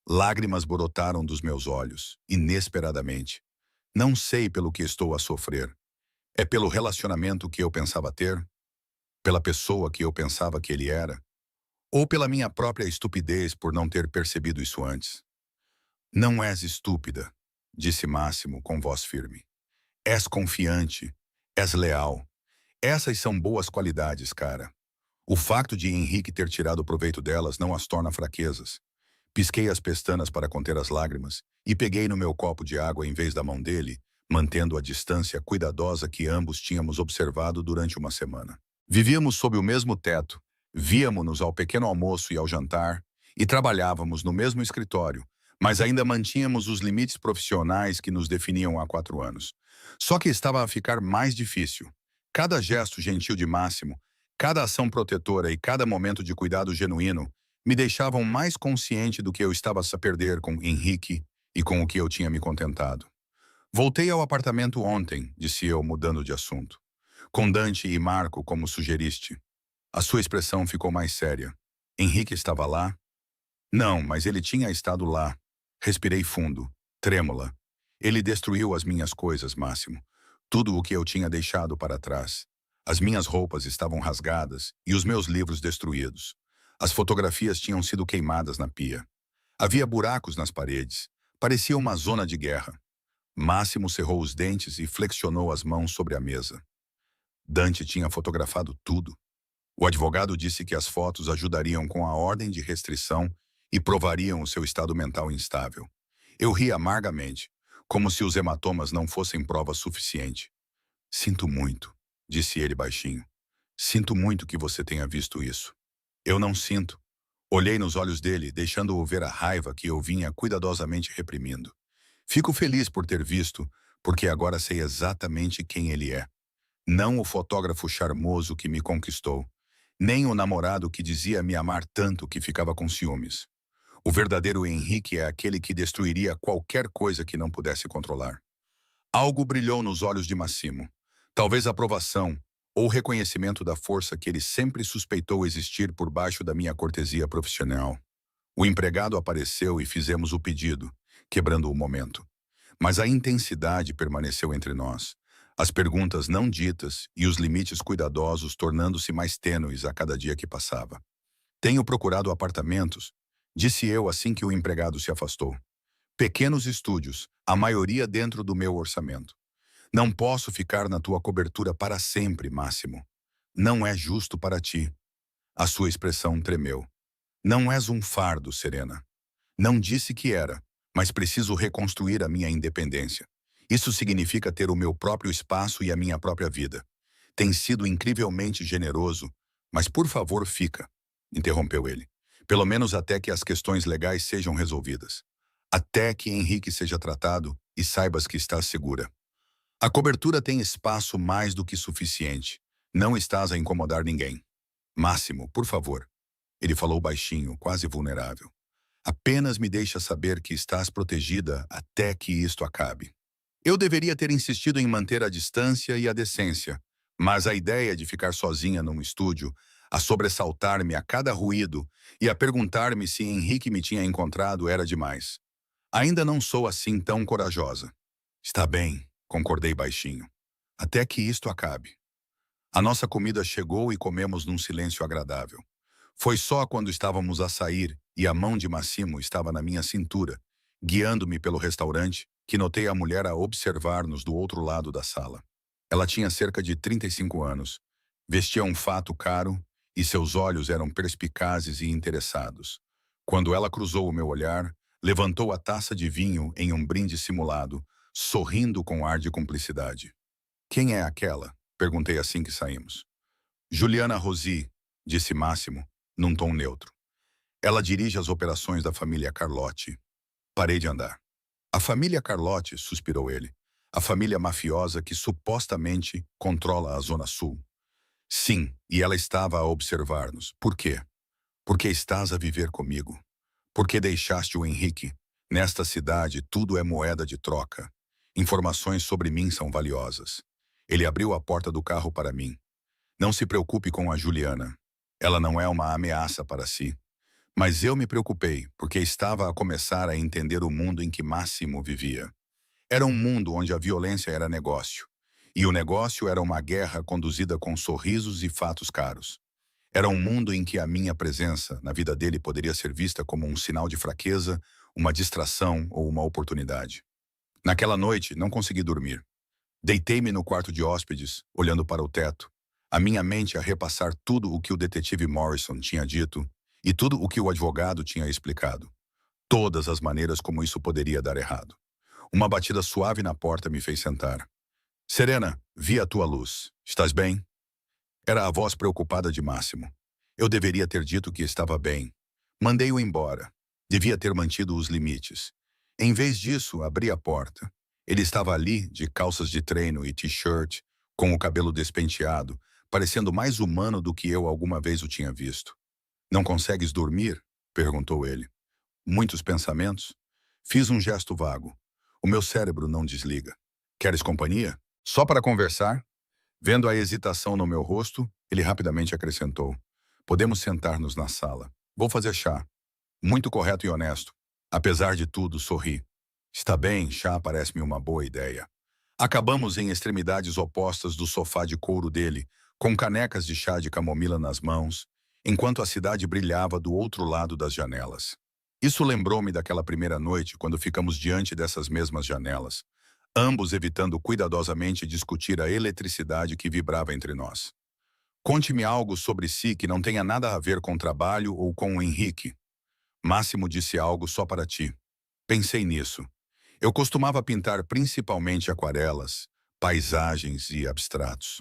Lágrimas brotaram dos meus olhos, inesperadamente. Não sei pelo que estou a sofrer. É pelo relacionamento que eu pensava ter? Pela pessoa que eu pensava que ele era? Ou pela minha própria estupidez por não ter percebido isso antes? Não és estúpida, disse Máximo com voz firme. És confiante, és leal. Essas são boas qualidades, cara. O facto de Henrique ter tirado proveito delas não as torna fraquezas. Pisquei as pestanas para conter as lágrimas e peguei no meu copo de água em vez da mão dele, mantendo a distância cuidadosa que ambos tínhamos observado durante uma semana. Vivíamos sob o mesmo teto, víamos-nos ao pequeno almoço e ao jantar, e trabalhávamos no mesmo escritório, mas ainda mantínhamos os limites profissionais que nos definiam há 4 anos. Só que estava a ficar mais difícil. Cada gesto gentil de Máximo, cada ação protetora e cada momento de cuidado genuíno me deixavam mais consciente do que eu estava a perder com Henrique e com o que eu tinha me contentado. Voltei ao apartamento ontem, disse eu, mudando de assunto. Com Dante e Marco, como sugeriste. A sua expressão ficou mais séria. Henrique estava lá? Não, mas ele tinha estado lá. Respirei fundo, trêmula. Ele destruiu as minhas coisas, Máximo. Tudo o que eu tinha deixado para trás. As minhas roupas estavam rasgadas e os meus livros destruídos. As fotografias tinham sido queimadas na pia. Havia buracos nas paredes. Parecia uma zona de guerra. Máximo cerrou os dentes e flexionou as mãos sobre a mesa. Dante tinha fotografado tudo. O advogado disse que as fotos ajudariam com a ordem de restrição e provariam o seu estado mental instável. Eu ri amargamente, como se os hematomas não fossem prova suficiente. Sinto muito, disse ele baixinho. Sinto muito que você tenha visto isso. Eu não sinto. Olhei nos olhos dele, deixando-o ver a raiva que eu vinha cuidadosamente reprimindo. Fico feliz por ter visto, porque agora sei exatamente quem ele é. Não o fotógrafo charmoso que me conquistou, nem o namorado que dizia me amar tanto que ficava com ciúmes. O verdadeiro Henrique é aquele que destruiria qualquer coisa que não pudesse controlar. Algo brilhou nos olhos de Massimo. Talvez aprovação ou reconhecimento da força que ele sempre suspeitou existir por baixo da minha cortesia profissional. O empregado apareceu e fizemos o pedido, quebrando o momento. Mas a intensidade permaneceu entre nós. As perguntas não ditas e os limites cuidadosos tornando-se mais tênues a cada dia que passava. Tenho procurado apartamentos, disse eu assim que o empregado se afastou. Pequenos estúdios, a maioria dentro do meu orçamento. Não posso ficar na tua cobertura para sempre, Máximo. Não é justo para ti. A sua expressão tremeu. Não és um fardo, Serena. Não disse que era, mas preciso reconstruir a minha independência. Isso significa ter o meu próprio espaço e a minha própria vida. Tem sido incrivelmente generoso, mas por favor fica, interrompeu ele. Pelo menos até que as questões legais sejam resolvidas. Até que Henrique seja tratado e saibas que estás segura. A cobertura tem espaço mais do que suficiente. Não estás a incomodar ninguém. Máximo, por favor. Ele falou baixinho, quase vulnerável. Apenas me deixa saber que estás protegida até que isto acabe. Eu deveria ter insistido em manter a distância e a decência, mas a ideia de ficar sozinha num estúdio, a sobressaltar-me a cada ruído e a perguntar-me se Henrique me tinha encontrado era demais. Ainda não sou assim tão corajosa. Está bem, concordei baixinho. Até que isto acabe. A nossa comida chegou e comemos num silêncio agradável. Foi só quando estávamos a sair e a mão de Massimo estava na minha cintura, guiando-me pelo restaurante, que notei a mulher a observar-nos do outro lado da sala. Ela tinha cerca de 35 anos, vestia um fato caro e seus olhos eram perspicazes e interessados. Quando ela cruzou o meu olhar, levantou a taça de vinho em um brinde simulado, sorrindo com ar de cumplicidade. Quem é aquela? Perguntei assim que saímos. Juliana Rossi, disse Máximo, num tom neutro. Ela dirige as operações da família Carlotti. Parei de andar. A família Carlotti, suspirou ele. A família mafiosa que supostamente controla a Zona Sul. Sim, e ela estava a observar-nos. Por quê? Porque estás a viver comigo. Porque deixaste o Henrique. Nesta cidade, tudo é moeda de troca. Informações sobre mim são valiosas. Ele abriu a porta do carro para mim. Não se preocupe com a Juliana. Ela não é uma ameaça para si. Mas eu me preocupei, porque estava a começar a entender o mundo em que Máximo vivia. Era um mundo onde a violência era negócio. E o negócio era uma guerra conduzida com sorrisos e fatos caros. Era um mundo em que a minha presença na vida dele poderia ser vista como um sinal de fraqueza, uma distração ou uma oportunidade. Naquela noite, não consegui dormir. Deitei-me no quarto de hóspedes, olhando para o teto, a minha mente a repassar tudo o que o detetive Morrison tinha dito e tudo o que o advogado tinha explicado. Todas as maneiras como isso poderia dar errado. Uma batida suave na porta me fez sentar. Serena, vi a tua luz. Estás bem? Era a voz preocupada de Máximo. Eu deveria ter dito que estava bem. Mandei-o embora. Devia ter mantido os limites. Em vez disso, abri a porta. Ele estava ali, de calças de treino e t-shirt, com o cabelo despenteado, parecendo mais humano do que eu alguma vez o tinha visto. Não consegues dormir? Perguntou ele. Muitos pensamentos? Fiz um gesto vago. O meu cérebro não desliga. Queres companhia? Só para conversar? Vendo a hesitação no meu rosto, ele rapidamente acrescentou. Podemos sentar-nos na sala. Vou fazer chá. Muito correto e honesto. Apesar de tudo, sorri. Está bem, chá parece-me uma boa ideia. Acabamos em extremidades opostas do sofá de couro dele, com canecas de chá de camomila nas mãos, enquanto a cidade brilhava do outro lado das janelas. Isso lembrou-me daquela primeira noite, quando ficamos diante dessas mesmas janelas, ambos evitando cuidadosamente discutir a eletricidade que vibrava entre nós. Conte-me algo sobre si que não tenha nada a ver com trabalho ou com o Henrique. Máximo disse algo só para ti. Pensei nisso. Eu costumava pintar principalmente aquarelas, paisagens e abstratos.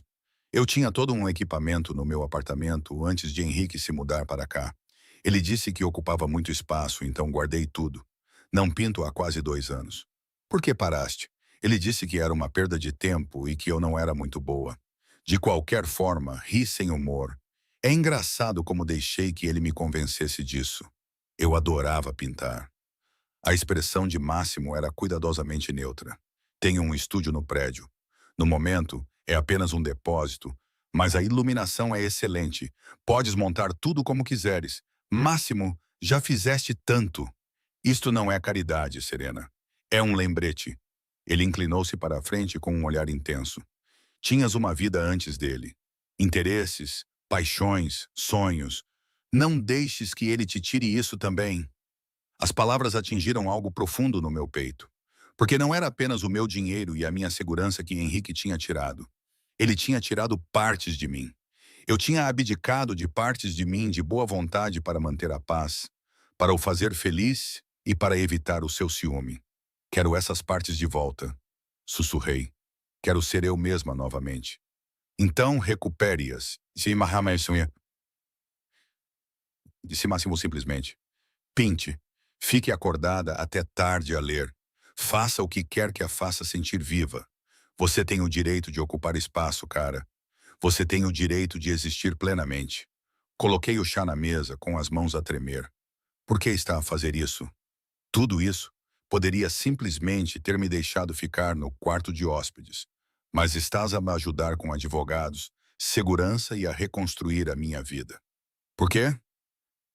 Eu tinha todo um equipamento no meu apartamento antes de Henrique se mudar para cá. Ele disse que ocupava muito espaço, então guardei tudo. Não pinto há quase 2 anos. Por que paraste? Ele disse que era uma perda de tempo e que eu não era muito boa. De qualquer forma, ri sem humor. É engraçado como deixei que ele me convencesse disso. Eu adorava pintar. A expressão de Máximo era cuidadosamente neutra. Tenho um estúdio no prédio. No momento, é apenas um depósito, mas a iluminação é excelente. Podes montar tudo como quiseres. Máximo, já fizeste tanto. Isto não é caridade, Serena. É um lembrete. Ele inclinou-se para a frente com um olhar intenso. Tinhas uma vida antes dele. Interesses, paixões, sonhos. Não deixes que ele te tire isso também. As palavras atingiram algo profundo no meu peito. Porque não era apenas o meu dinheiro e a minha segurança que Henrique tinha tirado. Ele tinha tirado partes de mim. Eu tinha abdicado de partes de mim de boa vontade para manter a paz, para o fazer feliz e para evitar o seu ciúme. Quero essas partes de volta. Sussurrei. Quero ser eu mesma novamente. Então recupere-as. Disse Máximo simplesmente. Pinte. Fique acordada até tarde a ler. Faça o que quer que a faça sentir viva. Você tem o direito de ocupar espaço, cara. Você tem o direito de existir plenamente. Coloquei o chá na mesa com as mãos a tremer. Por que está a fazer isso? Tudo isso poderia simplesmente ter me deixado ficar no quarto de hóspedes. Mas estás a me ajudar com advogados, segurança e a reconstruir a minha vida. Por quê?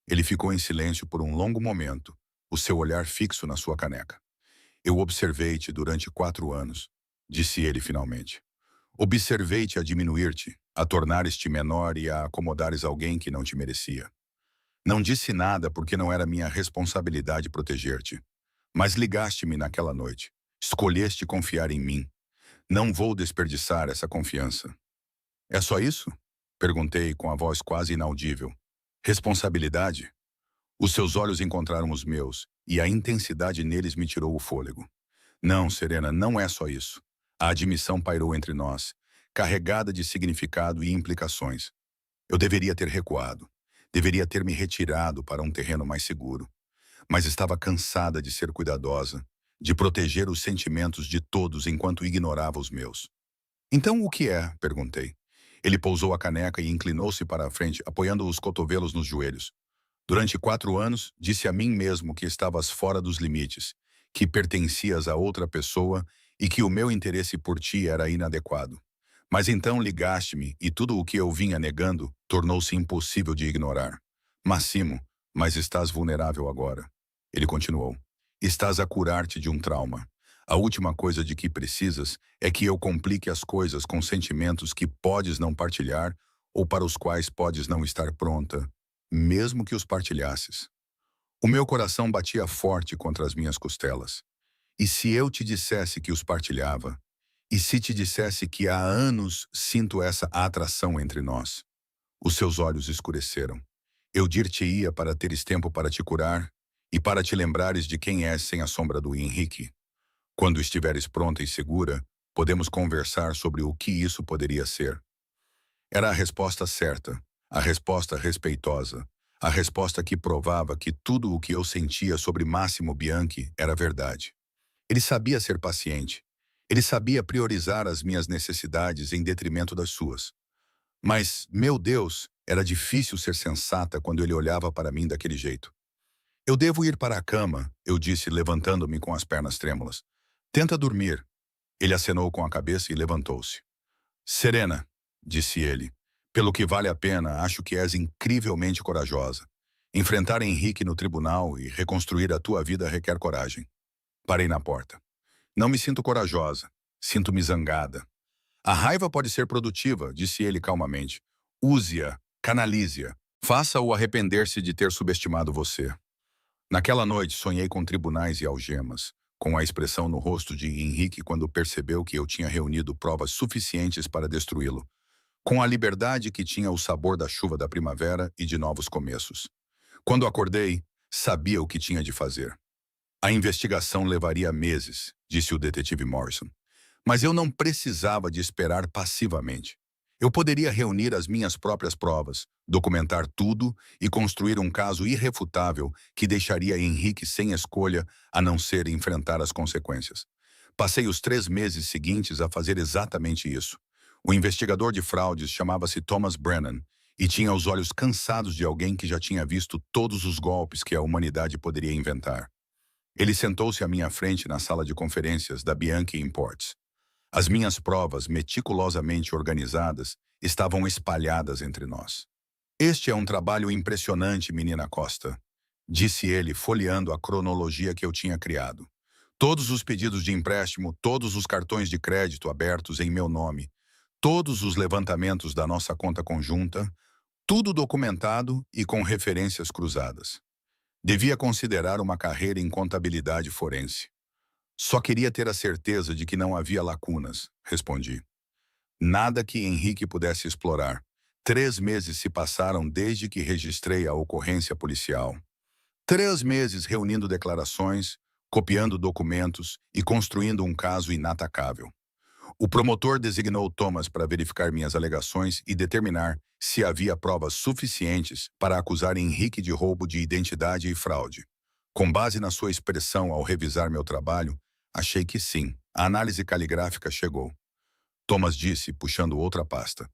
Ele ficou em silêncio por um longo momento, o seu olhar fixo na sua caneca. Eu observei-te durante 4 anos, disse ele finalmente. Observei-te a diminuir-te, a tornares-te menor e a acomodares alguém que não te merecia. Não disse nada porque não era minha responsabilidade proteger-te. Mas ligaste-me naquela noite. Escolheste confiar em mim. Não vou desperdiçar essa confiança. É só isso? Perguntei com a voz quase inaudível. Responsabilidade? Os seus olhos encontraram os meus, e a intensidade neles me tirou o fôlego. Não, Serena, não é só isso. A admissão pairou entre nós, carregada de significado e implicações. Eu deveria ter recuado. Deveria ter me retirado para um terreno mais seguro. Mas estava cansada de ser cuidadosa, de proteger os sentimentos de todos enquanto ignorava os meus. Então o que é? Perguntei. Ele pousou a caneca e inclinou-se para a frente, apoiando os cotovelos nos joelhos. Durante 4 anos, disse a mim mesmo que estavas fora dos limites, que pertencias a outra pessoa e que o meu interesse por ti era inadequado. Mas então ligaste-me e tudo o que eu vinha negando tornou-se impossível de ignorar. Massimo, mas estás vulnerável agora. Ele continuou. Estás a curar-te de um trauma. A última coisa de que precisas é que eu complique as coisas com sentimentos que podes não partilhar ou para os quais podes não estar pronta, mesmo que os partilhasses. O meu coração batia forte contra as minhas costelas. E se eu te dissesse que os partilhava? E se te dissesse que há anos sinto essa atração entre nós? Os seus olhos escureceram. Eu dir-te-ia para teres tempo para te curar e para te lembrares de quem és sem a sombra do Henrique. Quando estiveres pronta e segura, podemos conversar sobre o que isso poderia ser. Era a resposta certa, a resposta respeitosa, a resposta que provava que tudo o que eu sentia sobre Máximo Bianchi era verdade. Ele sabia ser paciente. Ele sabia priorizar as minhas necessidades em detrimento das suas. Mas, meu Deus, era difícil ser sensata quando ele olhava para mim daquele jeito. Eu devo ir para a cama, eu disse, levantando-me com as pernas trêmulas. Tenta dormir. Ele acenou com a cabeça e levantou-se. Serena, disse ele, pelo que vale a pena, acho que és incrivelmente corajosa. Enfrentar Henrique no tribunal e reconstruir a tua vida requer coragem. Parei na porta. Não me sinto corajosa. Sinto-me zangada. A raiva pode ser produtiva, disse ele calmamente. Use-a, canalize-a. Faça-o arrepender-se de ter subestimado você. Naquela noite, sonhei com tribunais e algemas, com a expressão no rosto de Henrique quando percebeu que eu tinha reunido provas suficientes para destruí-lo, com a liberdade que tinha o sabor da chuva da primavera e de novos começos. Quando acordei, sabia o que tinha de fazer. A investigação levaria meses, disse o detetive Morrison. Mas eu não precisava de esperar passivamente. Eu poderia reunir as minhas próprias provas, documentar tudo e construir um caso irrefutável que deixaria Henrique sem escolha a não ser enfrentar as consequências. Passei os 3 meses seguintes a fazer exatamente isso. O investigador de fraudes chamava-se Thomas Brennan e tinha os olhos cansados de alguém que já tinha visto todos os golpes que a humanidade poderia inventar. Ele sentou-se à minha frente na sala de conferências da Bianchi Imports. As minhas provas, meticulosamente organizadas, estavam espalhadas entre nós. Este é um trabalho impressionante, menina Costa, disse ele, folheando a cronologia que eu tinha criado. Todos os pedidos de empréstimo, todos os cartões de crédito abertos em meu nome, todos os levantamentos da nossa conta conjunta, tudo documentado e com referências cruzadas. Devia considerar uma carreira em contabilidade forense. Só queria ter a certeza de que não havia lacunas, respondi. Nada que Henrique pudesse explorar. 3 meses se passaram desde que registrei a ocorrência policial. 3 meses reunindo declarações, copiando documentos e construindo um caso inatacável. O promotor designou Thomas para verificar minhas alegações e determinar se havia provas suficientes para acusar Henrique de roubo de identidade e fraude. Com base na sua expressão ao revisar meu trabalho, achei que sim. A análise caligráfica chegou. Thomas disse, puxando outra pasta.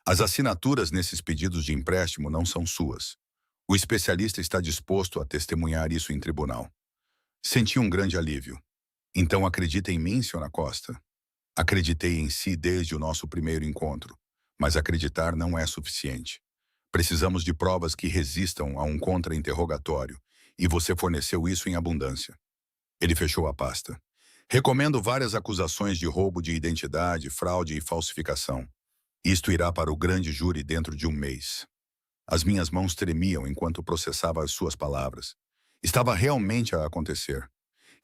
As assinaturas nesses pedidos de empréstimo não são suas. O especialista está disposto a testemunhar isso em tribunal. Senti um grande alívio. Então acredita em mim, Sra. Costa? Acreditei em si desde o nosso primeiro encontro, mas acreditar não é suficiente. Precisamos de provas que resistam a um contra-interrogatório, e você forneceu isso em abundância. Ele fechou a pasta. Recomendo várias acusações de roubo de identidade, fraude e falsificação. Isto irá para o grande júri dentro de um mês. As minhas mãos tremiam enquanto processava as suas palavras. Estava realmente a acontecer.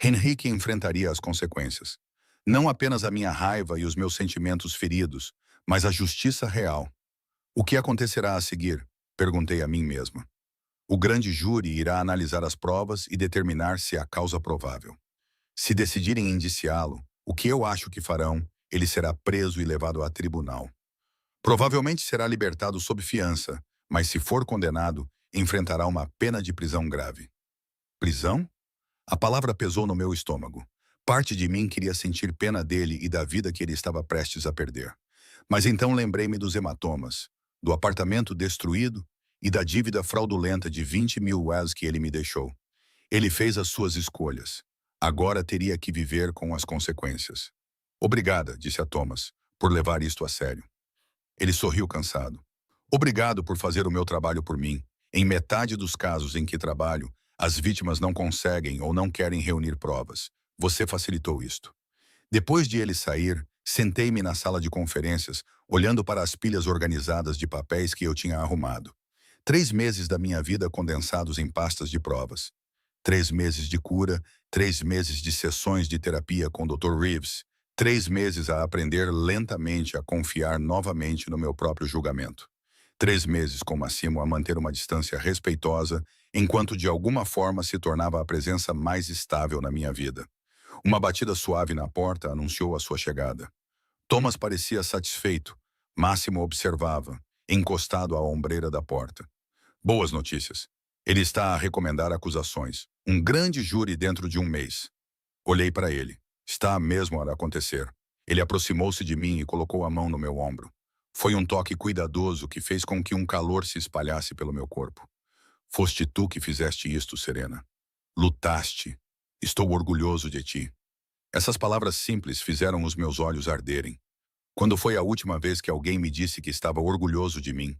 Henrique enfrentaria as consequências. Não apenas a minha raiva e os meus sentimentos feridos, mas a justiça real. O que acontecerá a seguir? Perguntei a mim mesma. O grande júri irá analisar as provas e determinar se há causa provável. Se decidirem indiciá-lo, o que eu acho que farão, ele será preso e levado a tribunal. Provavelmente será libertado sob fiança, mas se for condenado, enfrentará uma pena de prisão grave. Prisão? A palavra pesou no meu estômago. Parte de mim queria sentir pena dele e da vida que ele estava prestes a perder. Mas então lembrei-me dos hematomas, do apartamento destruído e da dívida fraudulenta de 20 mil US que ele me deixou. Ele fez as suas escolhas. Agora teria que viver com as consequências. Obrigada, disse a Thomas, por levar isto a sério. Ele sorriu cansado. Obrigado por fazer o meu trabalho por mim. Em metade dos casos em que trabalho, as vítimas não conseguem ou não querem reunir provas. Você facilitou isto. Depois de ele sair, sentei-me na sala de conferências, olhando para as pilhas organizadas de papéis que eu tinha arrumado. 3 meses da minha vida condensados em pastas de provas. 3 meses de cura, 3 meses de sessões de terapia com Dr. Reeves, 3 meses a aprender lentamente a confiar novamente no meu próprio julgamento. 3 meses com Massimo a manter uma distância respeitosa, enquanto de alguma forma se tornava a presença mais estável na minha vida. Uma batida suave na porta anunciou a sua chegada. Thomas parecia satisfeito. Máximo observava, encostado à ombreira da porta. Boas notícias. Ele está a recomendar acusações. Um grande júri dentro de um mês. Olhei para ele. Está mesmo a acontecer. Ele aproximou-se de mim e colocou a mão no meu ombro. Foi um toque cuidadoso que fez com que um calor se espalhasse pelo meu corpo. Foste tu que fizeste isto, Serena. Lutaste. Estou orgulhoso de ti. Essas palavras simples fizeram os meus olhos arderem. Quando foi a última vez que alguém me disse que estava orgulhoso de mim?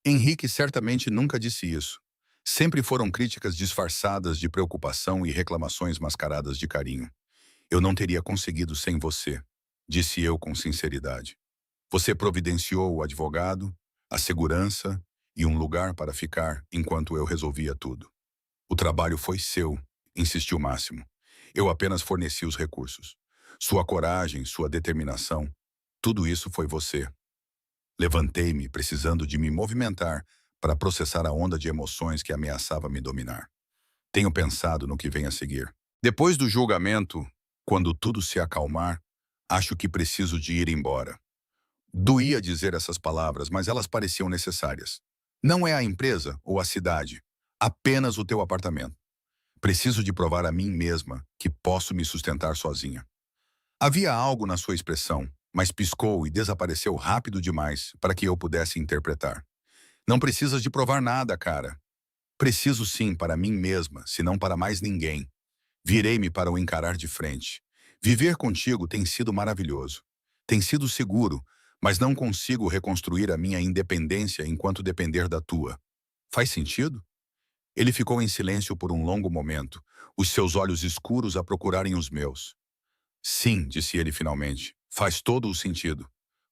Henrique certamente nunca disse isso. Sempre foram críticas disfarçadas de preocupação e reclamações mascaradas de carinho. Eu não teria conseguido sem você, disse eu com sinceridade. Você providenciou o advogado, a segurança e um lugar para ficar enquanto eu resolvia tudo. O trabalho foi seu, insistiu Máximo. Eu apenas forneci os recursos. Sua coragem, sua determinação, tudo isso foi você. Levantei-me, precisando de me movimentar para processar a onda de emoções que ameaçava me dominar. Tenho pensado no que vem a seguir. Depois do julgamento, quando tudo se acalmar, acho que preciso de ir embora. Doía dizer essas palavras, mas elas pareciam necessárias. Não é a empresa ou a cidade, apenas o teu apartamento. Preciso de provar a mim mesma que posso me sustentar sozinha. Havia algo na sua expressão, mas piscou e desapareceu rápido demais para que eu pudesse interpretar. Não precisas de provar nada, cara. Preciso sim para mim mesma, se não para mais ninguém. Virei-me para o encarar de frente. Viver contigo tem sido maravilhoso. Tem sido seguro, mas não consigo reconstruir a minha independência enquanto depender da tua. Faz sentido? Ele ficou em silêncio por um longo momento, os seus olhos escuros a procurarem os meus. Sim, disse ele finalmente, faz todo o sentido.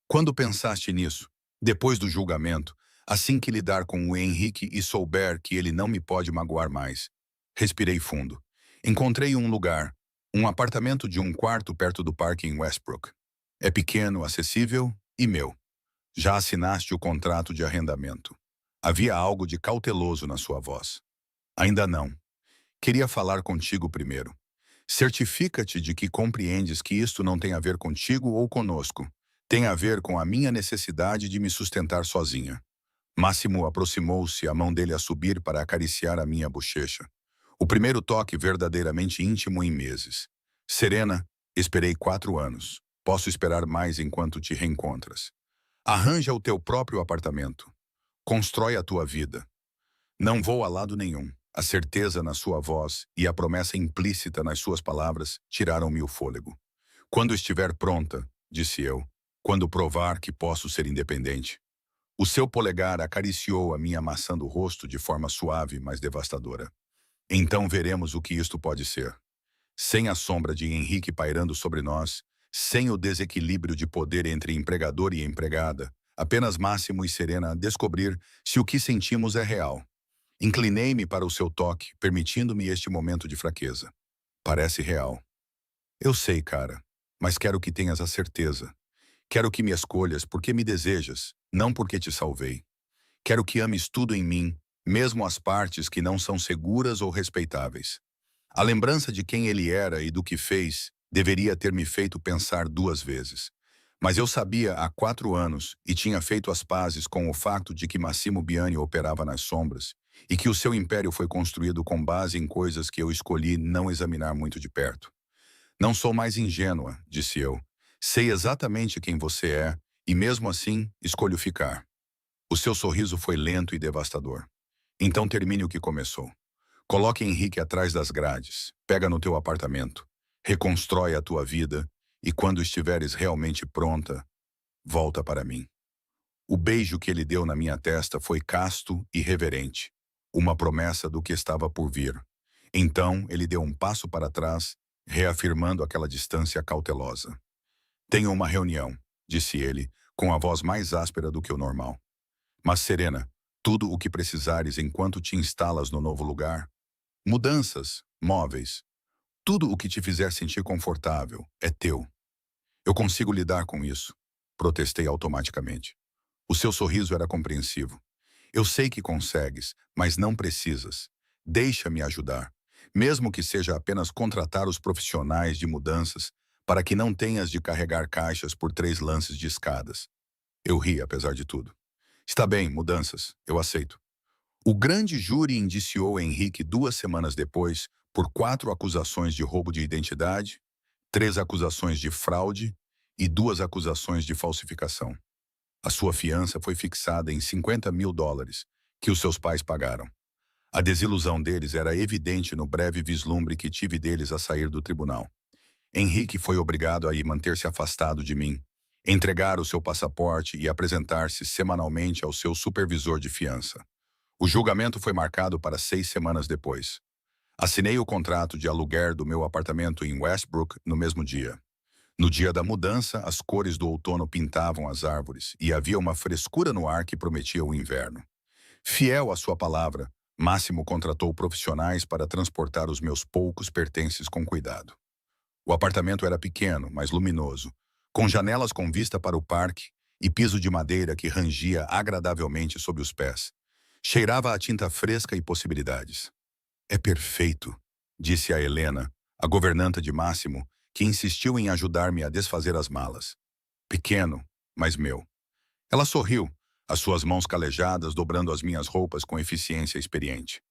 Quando pensaste nisso? Depois do julgamento, assim que lidar com o Henrique e souber que ele não me pode magoar mais. Respirei fundo. Encontrei um lugar, um apartamento de um quarto perto do parque em Westbrook. É pequeno, acessível e meu. Já assinaste o contrato de arrendamento. Havia algo de cauteloso na sua voz. Ainda não. Queria falar contigo primeiro. Certifica-te de que compreendes que isto não tem a ver contigo ou conosco. Tem a ver com a minha necessidade de me sustentar sozinha. Máximo aproximou-se, a mão dele a subir para acariciar a minha bochecha. O primeiro toque verdadeiramente íntimo em meses. Serena, esperei 4 anos. Posso esperar mais enquanto te reencontras. Arranja o teu próprio apartamento. Constrói a tua vida. Não vou a lado nenhum. A certeza na sua voz e a promessa implícita nas suas palavras tiraram-me o fôlego. Quando estiver pronta, disse eu, quando provar que posso ser independente. O seu polegar acariciou a minha maçã do rosto de forma suave, mas devastadora. Então veremos o que isto pode ser. Sem a sombra de Henrique pairando sobre nós, sem o desequilíbrio de poder entre empregador e empregada, apenas Máximo e Serena a descobrir se o que sentimos é real. Inclinei-me para o seu toque, permitindo-me este momento de fraqueza. Parece real. Eu sei, cara, mas quero que tenhas a certeza. Quero que me escolhas porque me desejas, não porque te salvei. Quero que ames tudo em mim, mesmo as partes que não são seguras ou respeitáveis. A lembrança de quem ele era e do que fez deveria ter me feito pensar 2 vezes. Mas eu sabia há 4 anos e tinha feito as pazes com o fato de que Massimo Biani operava nas sombras e que o seu império foi construído com base em coisas que eu escolhi não examinar muito de perto. Não sou mais ingênua, disse eu. Sei exatamente quem você é e mesmo assim escolho ficar. O seu sorriso foi lento e devastador. Então termine o que começou. Coloque Henrique atrás das grades, pega no teu apartamento, reconstrói a tua vida e quando estiveres realmente pronta, volta para mim. O beijo que ele deu na minha testa foi casto e reverente, uma promessa do que estava por vir. Então ele deu um passo para trás, reafirmando aquela distância cautelosa. Tenho uma reunião, disse ele, com a voz mais áspera do que o normal. Mas, Serena, tudo o que precisares enquanto te instalas no novo lugar, mudanças, móveis, tudo o que te fizer sentir confortável, é teu. Eu consigo lidar com isso, protestei automaticamente. O seu sorriso era compreensivo. Eu sei que consegues, mas não precisas. Deixa-me ajudar, mesmo que seja apenas contratar os profissionais de mudanças para que não tenhas de carregar caixas por 3 lances de escadas. Eu ri, apesar de tudo. Está bem, mudanças, eu aceito. O grande júri indiciou Henrique 2 semanas depois por 4 acusações de roubo de identidade, 3 acusações de fraude e 2 acusações de falsificação. A sua fiança foi fixada em US$ 50.000, que os seus pais pagaram. A desilusão deles era evidente no breve vislumbre que tive deles a sair do tribunal. Henrique foi obrigado a ir manter-se afastado de mim, entregar o seu passaporte e apresentar-se semanalmente ao seu supervisor de fiança. O julgamento foi marcado para 6 semanas depois. Assinei o contrato de aluguer do meu apartamento em Westbrook no mesmo dia. No dia da mudança, as cores do outono pintavam as árvores e havia uma frescura no ar que prometia o inverno. Fiel à sua palavra, Máximo contratou profissionais para transportar os meus poucos pertences com cuidado. O apartamento era pequeno, mas luminoso, com janelas com vista para o parque e piso de madeira que rangia agradavelmente sob os pés. Cheirava a tinta fresca e possibilidades. É perfeito, disse a Helena, a governanta de Máximo, que insistiu em ajudar-me a desfazer as malas. Pequeno, mas meu. Ela sorriu, as suas mãos calejadas dobrando as minhas roupas com eficiência experiente.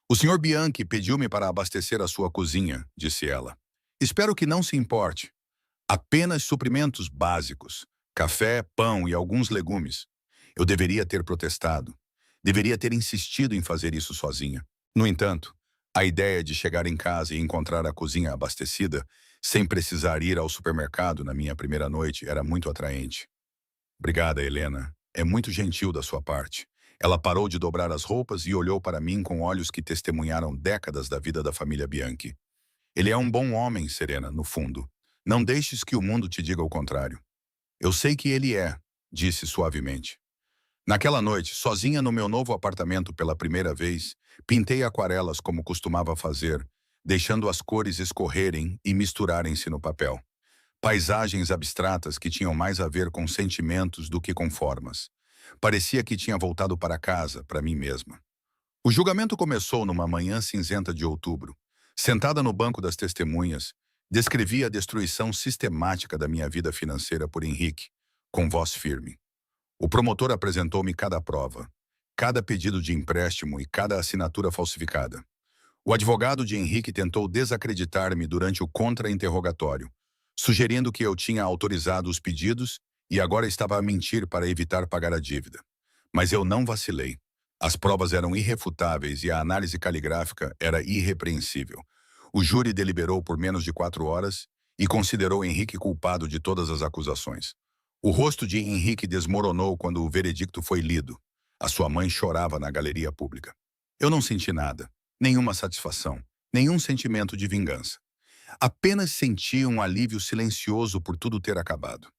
O Sr. Bianchi pediu-me para abastecer a sua cozinha, disse ela. Espero que não se importe. Apenas suprimentos básicos, café, pão e alguns legumes. Eu deveria ter protestado. Deveria ter insistido em fazer isso sozinha. No entanto, a ideia de chegar em casa e encontrar a cozinha abastecida, sem precisar ir ao supermercado na minha primeira noite, era muito atraente. Obrigada, Helena. É muito gentil da sua parte. Ela parou de dobrar as roupas e olhou para mim com olhos que testemunharam décadas da vida da família Bianchi. Ele é um bom homem, Serena, no fundo. Não deixes que o mundo te diga o contrário. Eu sei que ele é, disse suavemente. Naquela noite, sozinha no meu novo apartamento pela primeira vez, pintei aquarelas como costumava fazer, deixando as cores escorrerem e misturarem-se no papel. Paisagens abstratas que tinham mais a ver com sentimentos do que com formas. Parecia que tinha voltado para casa, para mim mesma. O julgamento começou numa manhã cinzenta de outubro. Sentada no banco das testemunhas, descrevi a destruição sistemática da minha vida financeira por Henrique, com voz firme. O promotor apresentou-me cada prova, cada pedido de empréstimo e cada assinatura falsificada. O advogado de Henrique tentou desacreditar-me durante o contra-interrogatório, sugerindo que eu tinha autorizado os pedidos e agora estava a mentir para evitar pagar a dívida. Mas eu não vacilei. As provas eram irrefutáveis e a análise caligráfica era irrepreensível. O júri deliberou por menos de 4 horas e considerou Henrique culpado de todas as acusações. O rosto de Henrique desmoronou quando o veredicto foi lido. A sua mãe chorava na galeria pública. Eu não senti nada, nenhuma satisfação, nenhum sentimento de vingança. Apenas senti um alívio silencioso por tudo ter acabado.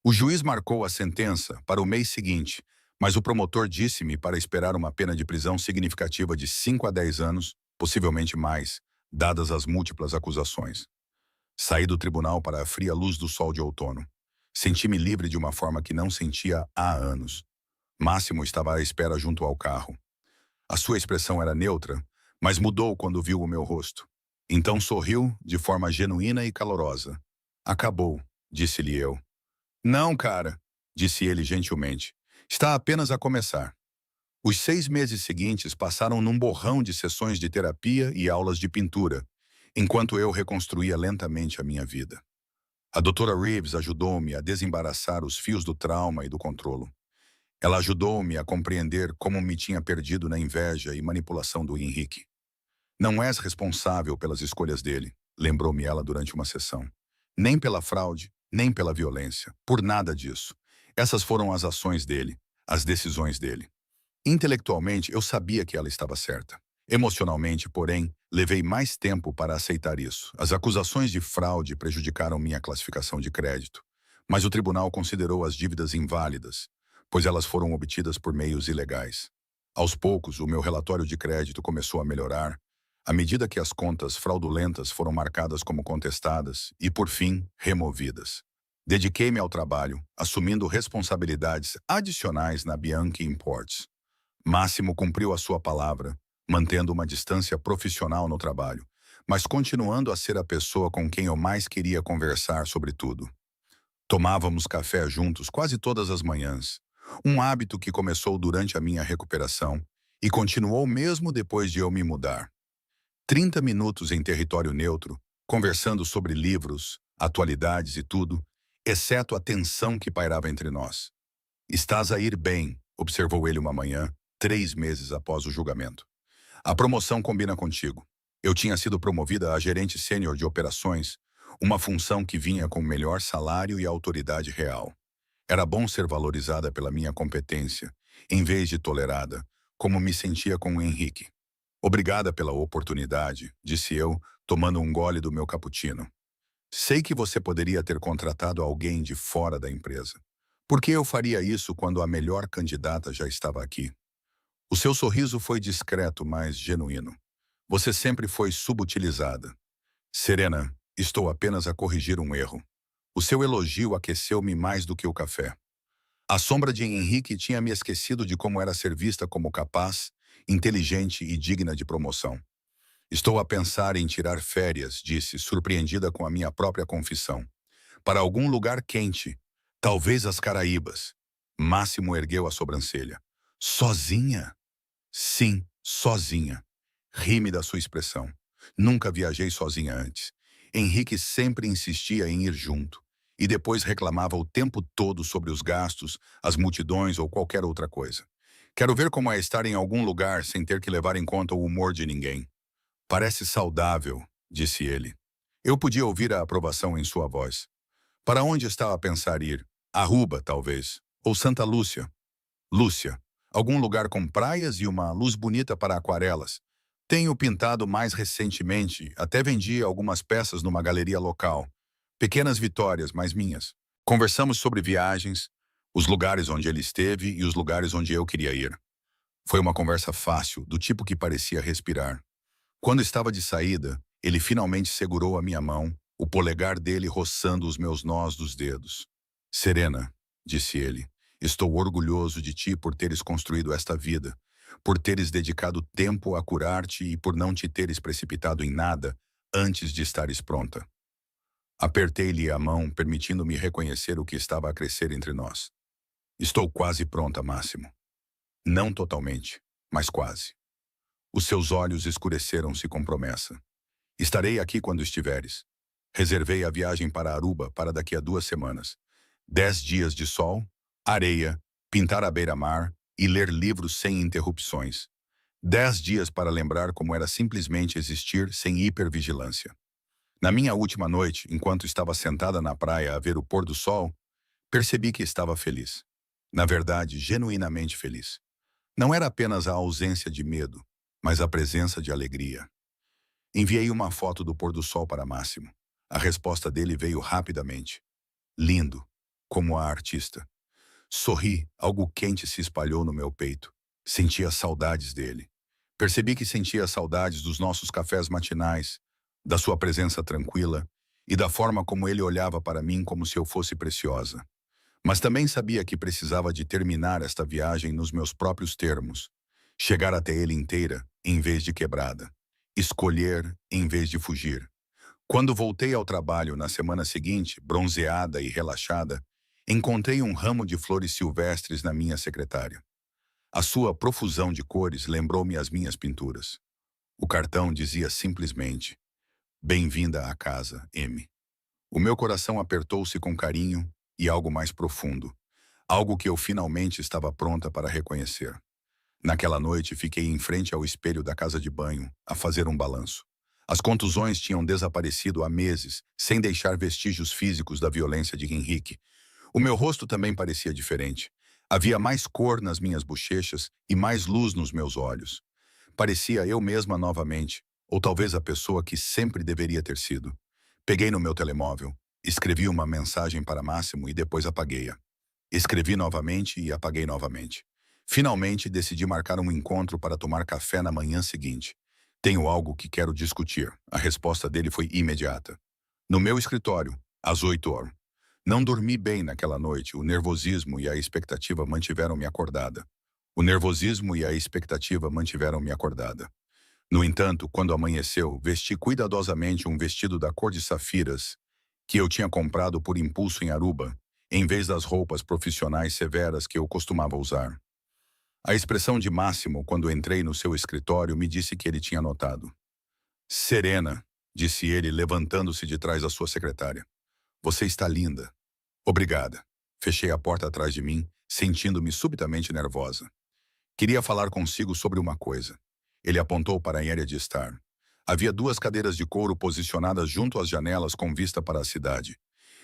O juiz marcou a sentença para o mês seguinte, mas o promotor disse-me para esperar uma pena de prisão significativa de 5 a 10 anos, possivelmente mais, dadas as múltiplas acusações. Saí do tribunal para a fria luz do sol de outono. Senti-me livre de uma forma que não sentia há anos. Máximo estava à espera junto ao carro. A sua expressão era neutra, mas mudou quando viu o meu rosto. Então sorriu de forma genuína e calorosa. Acabou, disse-lhe eu. Não, cara, disse ele gentilmente. Está apenas a começar. Os 6 meses seguintes passaram num borrão de sessões de terapia e aulas de pintura, enquanto eu reconstruía lentamente a minha vida. A doutora Reeves ajudou-me a desembaraçar os fios do trauma e do controlo. Ela ajudou-me a compreender como me tinha perdido na inveja e manipulação do Henrique. Não és responsável pelas escolhas dele, lembrou-me ela durante uma sessão. Nem pela fraude, nem pela violência, por nada disso. Essas foram as ações dele, as decisões dele. Intelectualmente, eu sabia que ela estava certa. Emocionalmente, porém, levei mais tempo para aceitar isso. As acusações de fraude prejudicaram minha classificação de crédito, mas o tribunal considerou as dívidas inválidas, pois elas foram obtidas por meios ilegais. Aos poucos, o meu relatório de crédito começou a melhorar, à medida que as contas fraudulentas foram marcadas como contestadas e, por fim, removidas. Dediquei-me ao trabalho, assumindo responsabilidades adicionais na Bianchi Imports. Máximo cumpriu a sua palavra, mantendo uma distância profissional no trabalho, mas continuando a ser a pessoa com quem eu mais queria conversar sobre tudo. Tomávamos café juntos quase todas as manhãs, um hábito que começou durante a minha recuperação e continuou mesmo depois de eu me mudar. 30 minutos em território neutro, conversando sobre livros, atualidades e tudo, exceto a tensão que pairava entre nós. Estás a ir bem, observou ele uma manhã, 3 meses após o julgamento. A promoção combina contigo. Eu tinha sido promovida a gerente sênior de operações, uma função que vinha com melhor salário e autoridade real. Era bom ser valorizada pela minha competência, em vez de tolerada, como me sentia com o Henrique. Obrigada pela oportunidade, disse eu, tomando um gole do meu cappuccino. Sei que você poderia ter contratado alguém de fora da empresa. Por que eu faria isso quando a melhor candidata já estava aqui? O seu sorriso foi discreto, mas genuíno. Você sempre foi subutilizada. Serena, estou apenas a corrigir um erro. O seu elogio aqueceu-me mais do que o café. A sombra de Henrique tinha me esquecido de como era ser vista como capaz, inteligente e digna de promoção. Estou a pensar em tirar férias, disse, surpreendida com a minha própria confissão. Para algum lugar quente, talvez as Caraíbas. Máximo ergueu a sobrancelha. Sozinha? Sim, sozinha. Ri-me da sua expressão. Nunca viajei sozinha antes. Henrique sempre insistia em ir junto. E depois reclamava o tempo todo sobre os gastos, as multidões ou qualquer outra coisa. Quero ver como é estar em algum lugar sem ter que levar em conta o humor de ninguém. Parece saudável, disse ele. Eu podia ouvir a aprovação em sua voz. Para onde estava a pensar ir? Aruba, talvez. Ou Santa Lúcia. Lúcia. Algum lugar com praias e uma luz bonita para aquarelas. Tenho pintado mais recentemente, até vendi algumas peças numa galeria local. Pequenas vitórias, mas minhas. Conversamos sobre viagens, os lugares onde ele esteve e os lugares onde eu queria ir. Foi uma conversa fácil, do tipo que parecia respirar. Quando estava de saída, ele finalmente segurou a minha mão, o polegar dele roçando os meus nós dos dedos. Serena, disse ele, estou orgulhoso de ti por teres construído esta vida, por teres dedicado tempo a curar-te e por não te teres precipitado em nada antes de estares pronta. Apertei-lhe a mão, permitindo-me reconhecer o que estava a crescer entre nós. Estou quase pronta, Máximo. Não totalmente, mas quase. Os seus olhos escureceram-se com promessa. Estarei aqui quando estiveres. Reservei a viagem para Aruba para daqui a 2 semanas. 10 dias de sol, areia, pintar à beira-mar e ler livros sem interrupções. 10 dias para lembrar como era simplesmente existir sem hipervigilância. Na minha última noite, enquanto estava sentada na praia a ver o pôr do sol, percebi que estava feliz. Na verdade, genuinamente feliz. Não era apenas a ausência de medo, mas a presença de alegria. Enviei uma foto do pôr do sol para Máximo. A resposta dele veio rapidamente. Lindo, como a artista. Sorri, algo quente se espalhou no meu peito. Sentia saudades dele. Percebi que sentia saudades dos nossos cafés matinais, da sua presença tranquila e da forma como ele olhava para mim como se eu fosse preciosa. Mas também sabia que precisava de terminar esta viagem nos meus próprios termos. Chegar até ele inteira, em vez de quebrada. Escolher, em vez de fugir. Quando voltei ao trabalho na semana seguinte, bronzeada e relaxada, encontrei um ramo de flores silvestres na minha secretária. A sua profusão de cores lembrou-me as minhas pinturas. O cartão dizia simplesmente: Bem-vinda à casa, M. O meu coração apertou-se com carinho e algo mais profundo. Algo que eu finalmente estava pronta para reconhecer. Naquela noite, fiquei em frente ao espelho da casa de banho, a fazer um balanço. As contusões tinham desaparecido há meses, sem deixar vestígios físicos da violência de Henrique. O meu rosto também parecia diferente. Havia mais cor nas minhas bochechas e mais luz nos meus olhos. Parecia eu mesma novamente, ou talvez a pessoa que sempre deveria ter sido. Peguei no meu telemóvel, escrevi uma mensagem para Máximo e depois apaguei-a. Escrevi novamente e apaguei novamente. Finalmente, decidi marcar um encontro para tomar café na manhã seguinte. Tenho algo que quero discutir. A resposta dele foi imediata. No meu escritório, às 8 horas. Não dormi bem naquela noite. O nervosismo e a expectativa mantiveram-me acordada. O nervosismo e a expectativa mantiveram-me acordada. No entanto, quando amanheceu, vesti cuidadosamente um vestido da cor de safiras que eu tinha comprado por impulso em Aruba, em vez das roupas profissionais severas que eu costumava usar. A expressão de Máximo, quando entrei no seu escritório, me disse que ele tinha notado. Serena, disse ele, levantando-se de trás da sua secretária. Você está linda. Obrigada. Fechei a porta atrás de mim, sentindo-me subitamente nervosa. Queria falar consigo sobre uma coisa. Ele apontou para a área de estar. Havia 2 cadeiras de couro posicionadas junto às janelas com vista para a cidade.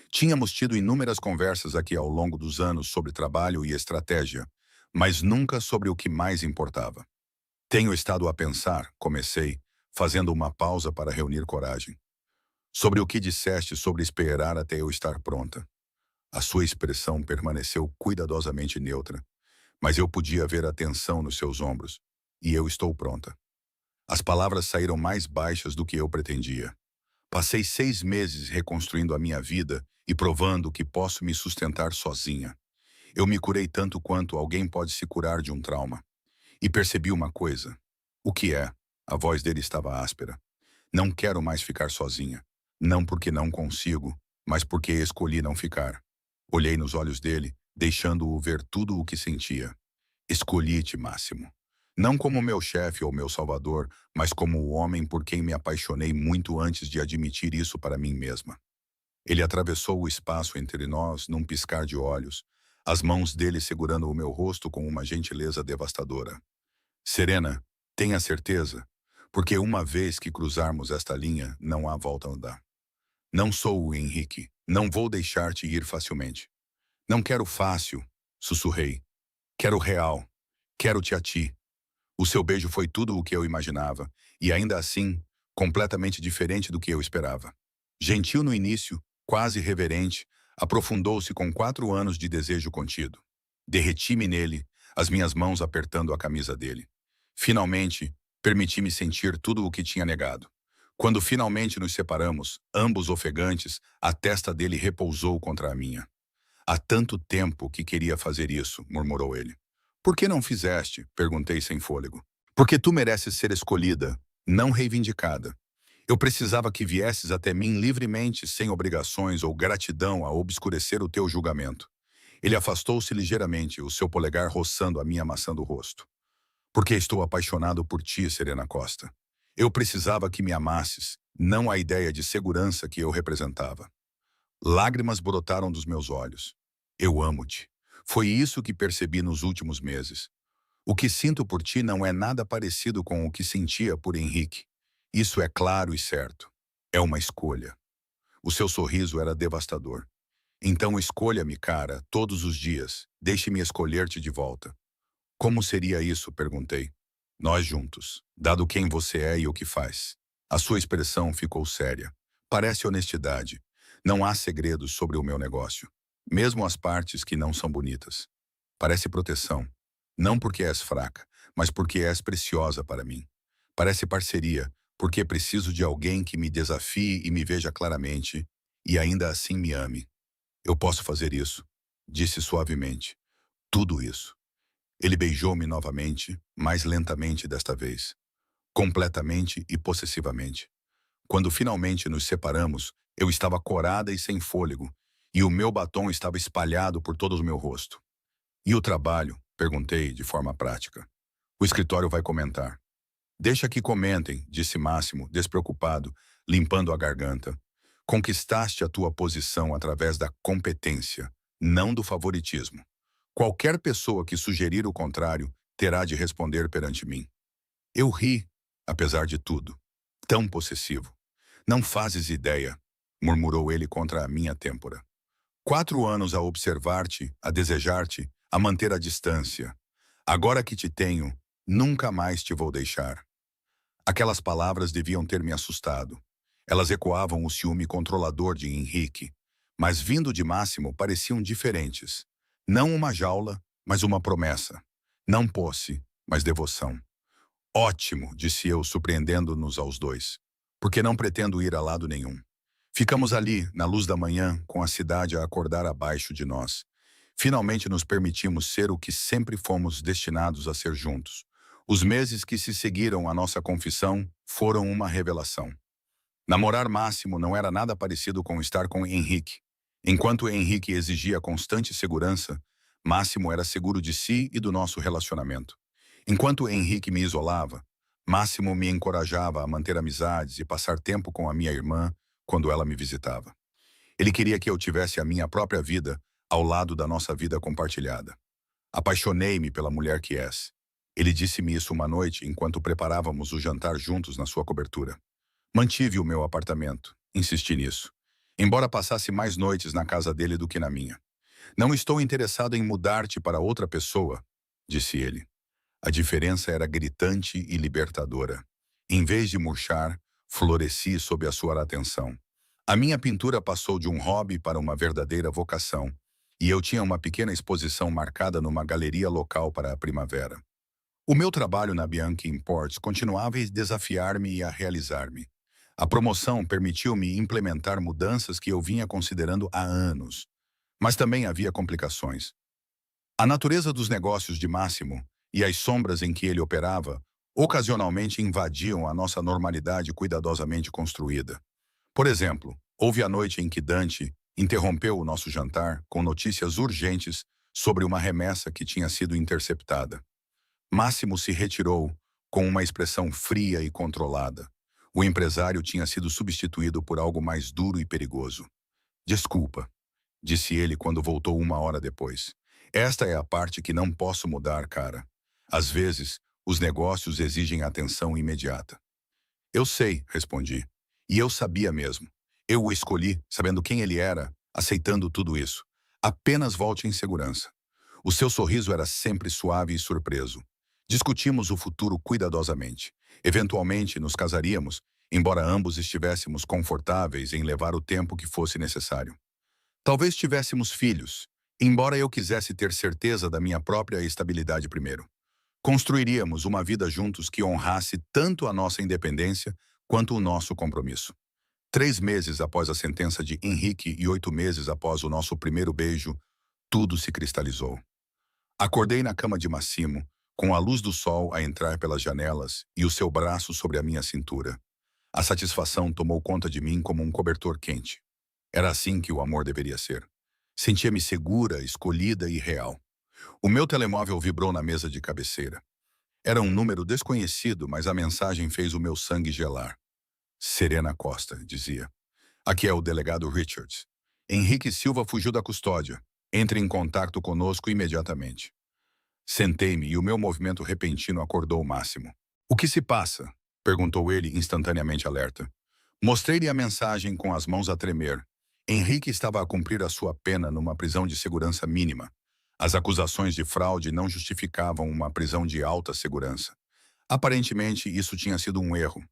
Tínhamos tido inúmeras conversas aqui ao longo dos anos sobre trabalho e estratégia, mas nunca sobre o que mais importava. Tenho estado a pensar, comecei, fazendo uma pausa para reunir coragem. Sobre o que disseste sobre esperar até eu estar pronta. A sua expressão permaneceu cuidadosamente neutra, mas eu podia ver a tensão nos seus ombros, e eu estou pronta. As palavras saíram mais baixas do que eu pretendia. Passei 6 meses reconstruindo a minha vida e provando que posso me sustentar sozinha. Eu me curei tanto quanto alguém pode se curar de um trauma. E percebi uma coisa. O que é? A voz dele estava áspera. Não quero mais ficar sozinha. Não porque não consigo, mas porque escolhi não ficar. Olhei nos olhos dele, deixando-o ver tudo o que sentia. Escolhi-te, Máximo. Não como meu chefe ou meu salvador, mas como o homem por quem me apaixonei muito antes de admitir isso para mim mesma. Ele atravessou o espaço entre nós num piscar de olhos, as mãos dele segurando o meu rosto com uma gentileza devastadora. Serena, tenha certeza, porque uma vez que cruzarmos esta linha, não há volta a andar. Não sou o Henrique, não vou deixar-te ir facilmente. Não quero fácil, sussurrei. Quero real. Quero-te a ti. O seu beijo foi tudo o que eu imaginava, e ainda assim, completamente diferente do que eu esperava. Gentil no início, quase reverente, aprofundou-se com 4 anos de desejo contido. Derreti-me nele, as minhas mãos apertando a camisa dele. Finalmente, permiti-me sentir tudo o que tinha negado. Quando finalmente nos separamos, ambos ofegantes, a testa dele repousou contra a minha. Há tanto tempo que queria fazer isso, murmurou ele. Por que não fizeste? Perguntei sem fôlego. Porque tu mereces ser escolhida, não reivindicada. Eu precisava que viesses até mim livremente, sem obrigações ou gratidão a obscurecer o teu julgamento. Ele afastou-se ligeiramente, o seu polegar roçando a minha maçã do rosto. Porque estou apaixonado por ti, Serena Costa. Eu precisava que me amasses, não a ideia de segurança que eu representava. Lágrimas brotaram dos meus olhos. Eu amo-te. Foi isso que percebi nos últimos meses. O que sinto por ti não é nada parecido com o que sentia por Henrique. Isso é claro e certo. É uma escolha. O seu sorriso era devastador. Então escolha-me, cara, todos os dias. Deixe-me escolher-te de volta. Como seria isso? Perguntei. Nós juntos, dado quem você é e o que faz. A sua expressão ficou séria. Parece honestidade. Não há segredos sobre o meu negócio. Mesmo as partes que não são bonitas. Parece proteção. Não porque és fraca, mas porque és preciosa para mim. Parece parceria, porque preciso de alguém que me desafie e me veja claramente, e ainda assim me ame. Eu posso fazer isso, disse suavemente. Tudo isso. Ele beijou-me novamente, mais lentamente desta vez. Completamente e possessivamente. Quando finalmente nos separamos, eu estava corada e sem fôlego, e o meu batom estava espalhado por todo o meu rosto. E o trabalho? Perguntei de forma prática. O escritório vai comentar. Deixa que comentem, disse Máximo, despreocupado, limpando a garganta. Conquistaste a tua posição através da competência, não do favoritismo. Qualquer pessoa que sugerir o contrário terá de responder perante mim. Eu ri, apesar de tudo. Tão possessivo. Não fazes ideia, murmurou ele contra a minha têmpora. 4 anos a observar-te, a desejar-te, a manter a distância. Agora que te tenho, nunca mais te vou deixar. Aquelas palavras deviam ter me assustado. Elas ecoavam o ciúme controlador de Henrique, mas vindo de Máximo pareciam diferentes. Não uma jaula, mas uma promessa. Não posse, mas devoção. Ótimo, disse eu, surpreendendo-nos aos dois. Porque não pretendo ir a lado nenhum. Ficamos ali, na luz da manhã, com a cidade a acordar abaixo de nós. Finalmente nos permitimos ser o que sempre fomos destinados a ser juntos. Os meses que se seguiram à nossa confissão foram uma revelação. Namorar Máximo não era nada parecido com estar com Henrique. Enquanto Henrique exigia constante segurança, Máximo era seguro de si e do nosso relacionamento. Enquanto Henrique me isolava, Máximo me encorajava a manter amizades e passar tempo com a minha irmã quando ela me visitava. Ele queria que eu tivesse a minha própria vida ao lado da nossa vida compartilhada. Apaixonei-me pela mulher que és. Ele disse-me isso uma noite enquanto preparávamos o jantar juntos na sua cobertura. Mantive o meu apartamento, insisti nisso, embora passasse mais noites na casa dele do que na minha. Não estou interessado em mudar-te para outra pessoa, disse ele. A diferença era gritante e libertadora. Em vez de murchar, floresci sob a sua atenção. A minha pintura passou de um hobby para uma verdadeira vocação, e eu tinha uma pequena exposição marcada numa galeria local para a primavera. O meu trabalho na Bianchi Imports continuava a desafiar-me e a realizar-me. A promoção permitiu-me implementar mudanças que eu vinha considerando há anos. Mas também havia complicações. A natureza dos negócios de Máximo e as sombras em que ele operava ocasionalmente invadiam a nossa normalidade cuidadosamente construída. Por exemplo, houve a noite em que Dante interrompeu o nosso jantar com notícias urgentes sobre uma remessa que tinha sido interceptada. Máximo se retirou com uma expressão fria e controlada. O empresário tinha sido substituído por algo mais duro e perigoso. Desculpa, disse ele quando voltou 1 hora depois. Esta é a parte que não posso mudar, cara. Às vezes, os negócios exigem atenção imediata. Eu sei, respondi. E eu sabia mesmo. Eu o escolhi, sabendo quem ele era, aceitando tudo isso. Apenas volte em segurança. O seu sorriso era sempre suave e surpreso. Discutimos o futuro cuidadosamente. Eventualmente nos casaríamos, embora ambos estivéssemos confortáveis em levar o tempo que fosse necessário. Talvez tivéssemos filhos, embora eu quisesse ter certeza da minha própria estabilidade primeiro. Construiríamos uma vida juntos que honrasse tanto a nossa independência quanto o nosso compromisso. 3 meses após a sentença de Henrique e 8 meses após o nosso primeiro beijo, tudo se cristalizou. Acordei na cama de Massimo, com a luz do sol a entrar pelas janelas e o seu braço sobre a minha cintura. A satisfação tomou conta de mim como um cobertor quente. Era assim que o amor deveria ser. Sentia-me segura, escolhida e real. O meu telemóvel vibrou na mesa de cabeceira. Era um número desconhecido, mas a mensagem fez o meu sangue gelar. Serena Costa, dizia. Aqui é o delegado Richards. Henrique Silva fugiu da custódia. Entre em contato conosco imediatamente. Sentei-me e o meu movimento repentino acordou o Máximo. O que se passa? Perguntou ele, instantaneamente alerta. Mostrei-lhe a mensagem com as mãos a tremer. Henrique estava a cumprir a sua pena numa prisão de segurança mínima. As acusações de fraude não justificavam uma prisão de alta segurança. Aparentemente, isso tinha sido um erro.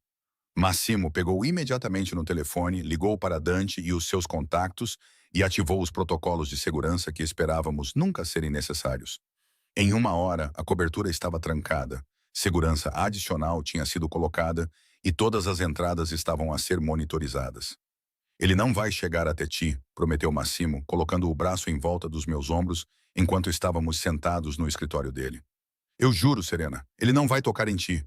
Massimo pegou imediatamente no telefone, ligou para Dante e os seus contactos e ativou os protocolos de segurança que esperávamos nunca serem necessários. Em 1 hora, a cobertura estava trancada, segurança adicional tinha sido colocada e todas as entradas estavam a ser monitorizadas. Ele não vai chegar até ti, prometeu Massimo, colocando o braço em volta dos meus ombros enquanto estávamos sentados no escritório dele. Eu juro, Serena, ele não vai tocar em ti.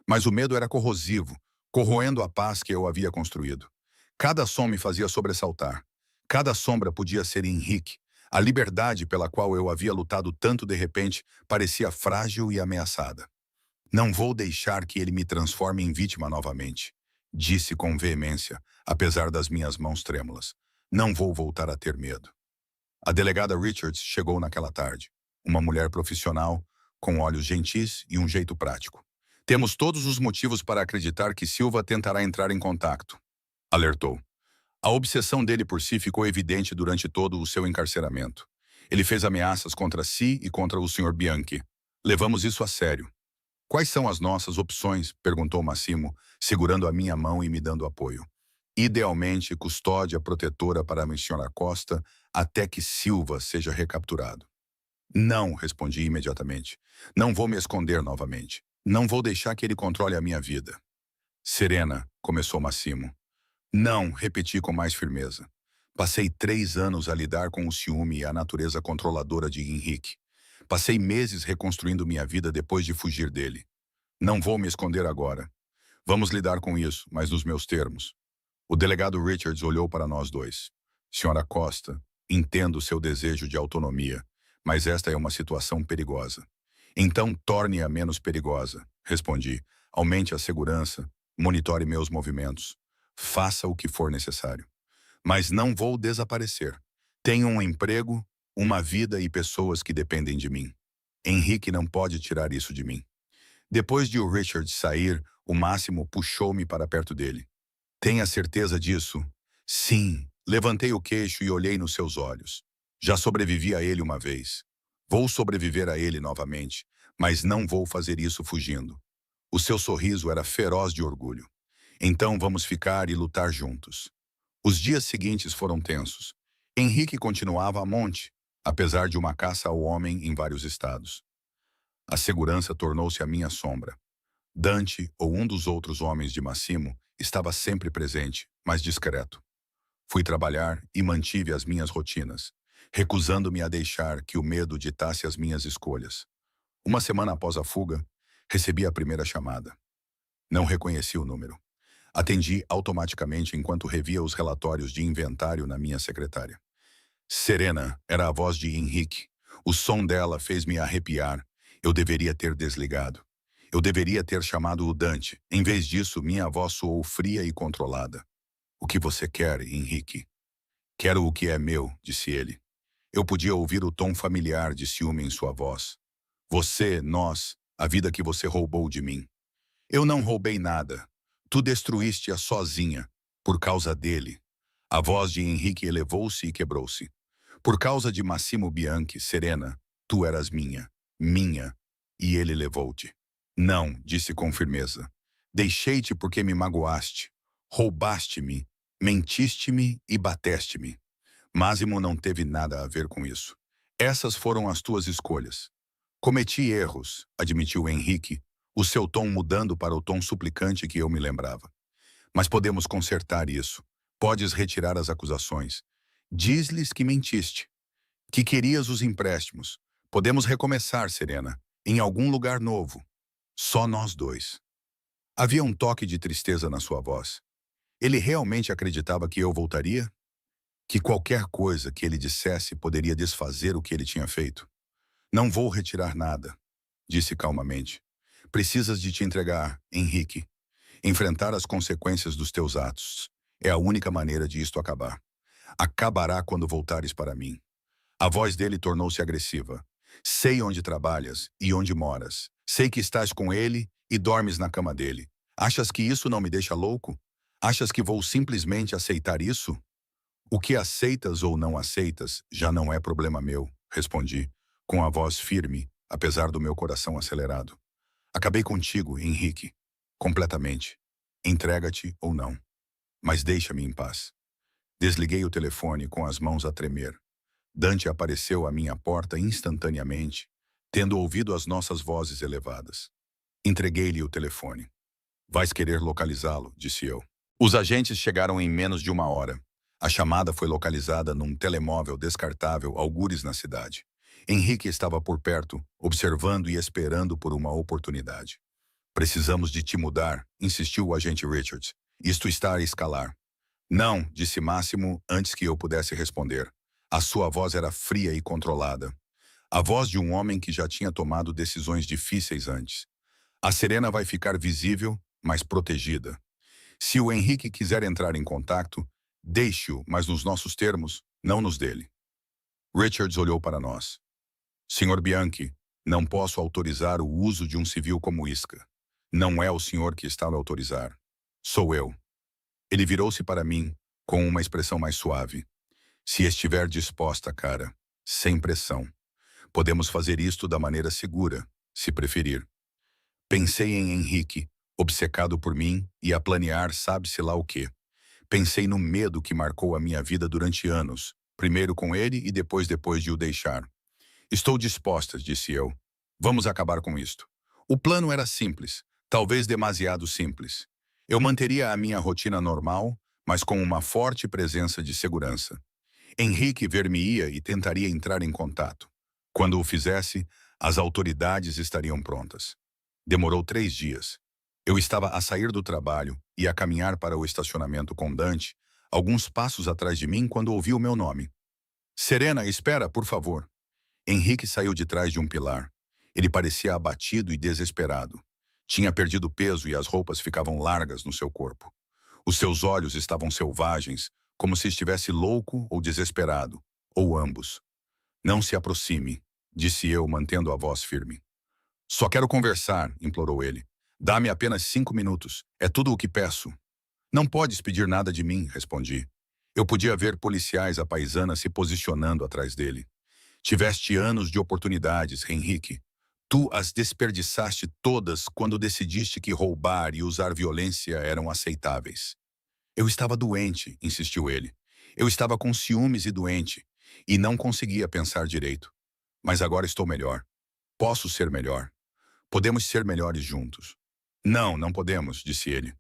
Mas o medo era corrosivo, corroendo a paz que eu havia construído. Cada som me fazia sobressaltar. Cada sombra podia ser Henrique. A liberdade pela qual eu havia lutado tanto de repente parecia frágil e ameaçada. Não vou deixar que ele me transforme em vítima novamente, disse com veemência, apesar das minhas mãos trêmulas. Não vou voltar a ter medo. A delegada Richards chegou naquela tarde. Uma mulher profissional, com olhos gentis e um jeito prático. Temos todos os motivos para acreditar que Silva tentará entrar em contato, alertou. A obsessão dele por si ficou evidente durante todo o seu encarceramento. Ele fez ameaças contra si e contra o Sr. Bianchi. Levamos isso a sério. Quais são as nossas opções? Perguntou Massimo, segurando a minha mão e me dando apoio. Idealmente, custódia protetora para a Sra. Costa até que Silva seja recapturado. Não, respondi imediatamente. Não vou me esconder novamente. Não vou deixar que ele controle a minha vida. Serena, começou Massimo. Não, repeti com mais firmeza. Passei 3 anos a lidar com o ciúme e a natureza controladora de Henrique. Passei meses reconstruindo minha vida depois de fugir dele. Não vou me esconder agora. Vamos lidar com isso, mas nos meus termos. O delegado Richards olhou para nós dois. Senhora Costa, entendo seu desejo de autonomia, mas esta é uma situação perigosa. Então torne-a menos perigosa, respondi. Aumente a segurança, monitore meus movimentos. Faça o que for necessário. Mas não vou desaparecer. Tenho um emprego, uma vida e pessoas que dependem de mim. Henrique não pode tirar isso de mim. Depois de o Richard sair, o Máximo puxou-me para perto dele. Tenha certeza disso? Sim. Levantei o queixo e olhei nos seus olhos. Já sobrevivi a ele uma vez. Vou sobreviver a ele novamente, mas não vou fazer isso fugindo. O seu sorriso era feroz de orgulho. Então vamos ficar e lutar juntos. Os dias seguintes foram tensos. Henrique continuava a monte, apesar de uma caça ao homem em vários estados. A segurança tornou-se a minha sombra. Dante, ou um dos outros homens de Massimo, estava sempre presente, mas discreto. Fui trabalhar e mantive as minhas rotinas, recusando-me a deixar que o medo ditasse as minhas escolhas. 1 semana após a fuga, recebi a primeira chamada. Não reconheci o número. Atendi automaticamente enquanto revia os relatórios de inventário na minha secretária. Serena era a voz de Henrique. O som dela fez-me arrepiar. Eu deveria ter desligado. Eu deveria ter chamado o Dante. Em vez disso, minha voz soou fria e controlada. O que você quer, Henrique? Quero o que é meu, disse ele. Eu podia ouvir o tom familiar de ciúme em sua voz. Você, nós, a vida que você roubou de mim. Eu não roubei nada. Tu destruíste-a sozinha, por causa dele. A voz de Henrique elevou-se e quebrou-se. Por causa de Massimo Bianchi, Serena, Tu eras minha, e ele levou-te. Não, disse com firmeza. Deixei-te porque me magoaste, roubaste-me, mentiste-me e bateste-me. Másimo não teve nada a ver com isso. Essas foram as tuas escolhas. Cometi erros, admitiu Henrique, o seu tom mudando para o tom suplicante que eu me lembrava. Mas podemos consertar isso. Podes retirar as acusações. Diz-lhes que mentiste, que querias os empréstimos. Podemos recomeçar, Serena, em algum lugar novo. Só nós dois. Havia um toque de tristeza na sua voz. Ele realmente acreditava que eu voltaria? Que qualquer coisa que ele dissesse poderia desfazer o que ele tinha feito? Não vou retirar nada, disse calmamente. Precisas de te entregar, Henrique. Enfrentar as consequências dos teus atos. É a única maneira de isto acabar. Acabará quando voltares para mim. A voz dele tornou-se agressiva. Sei onde trabalhas e onde moras. Sei que estás com ele e dormes na cama dele. Achas que isso não me deixa louco? Achas que vou simplesmente aceitar isso? O que aceitas ou não aceitas já não é problema meu, respondi, com a voz firme, apesar do meu coração acelerado. Acabei contigo, Henrique. Completamente. Entrega-te ou não. Mas deixa-me em paz. Desliguei o telefone com as mãos a tremer. Dante apareceu à minha porta instantaneamente, tendo ouvido as nossas vozes elevadas. Entreguei-lhe o telefone. Vais querer localizá-lo, disse eu. Os agentes chegaram em menos de uma hora. A chamada foi localizada num telemóvel descartável algures na cidade. Henrique estava por perto, observando e esperando por uma oportunidade. Precisamos de te mudar, insistiu o agente Richards. Isto está a escalar. Não, disse Máximo antes que eu pudesse responder. A sua voz era fria e controlada. A voz de um homem que já tinha tomado decisões difíceis antes. A Serena vai ficar visível, mas protegida. Se o Henrique quiser entrar em contato, deixe-o, mas nos nossos termos, não nos dele. Richards olhou para nós. Senhor Bianchi, não posso autorizar o uso de um civil como isca. Não é o senhor que está a autorizar. Sou eu. Ele virou-se para mim, com uma expressão mais suave. Se estiver disposta, cara, sem pressão. Podemos fazer isto da maneira segura, se preferir. Pensei em Henrique, obcecado por mim, e a planear sabe-se lá o quê. Pensei no medo que marcou a minha vida durante anos, primeiro com ele e depois de o deixar. Estou disposta, disse eu. Vamos acabar com isto. O plano era simples, talvez demasiado simples. Eu manteria a minha rotina normal, mas com uma forte presença de segurança. Henrique ver-me-ia e tentaria entrar em contato. Quando o fizesse, as autoridades estariam prontas. Demorou 3 dias. Eu estava a sair do trabalho e a caminhar para o estacionamento com Dante, alguns passos atrás de mim quando ouvi o meu nome. Serena, espera, por favor. Henrique saiu de trás de um pilar. Ele parecia abatido e desesperado. Tinha perdido peso e as roupas ficavam largas no seu corpo. Os seus olhos estavam selvagens, como se estivesse louco ou desesperado, ou ambos. Não se aproxime, disse eu, mantendo a voz firme. Só quero conversar, implorou ele. Dá-me apenas 5 minutos, é tudo o que peço. Não podes pedir nada de mim, respondi. Eu podia ver policiais à paisana se posicionando atrás dele. Tiveste anos de oportunidades, Henrique. Tu as desperdiçaste todas quando decidiste que roubar e usar violência eram aceitáveis. Eu estava doente, insistiu ele. Eu estava com ciúmes e doente, e não conseguia pensar direito. Mas agora estou melhor. Posso ser melhor. Podemos ser melhores juntos. Não, não podemos, disse ele.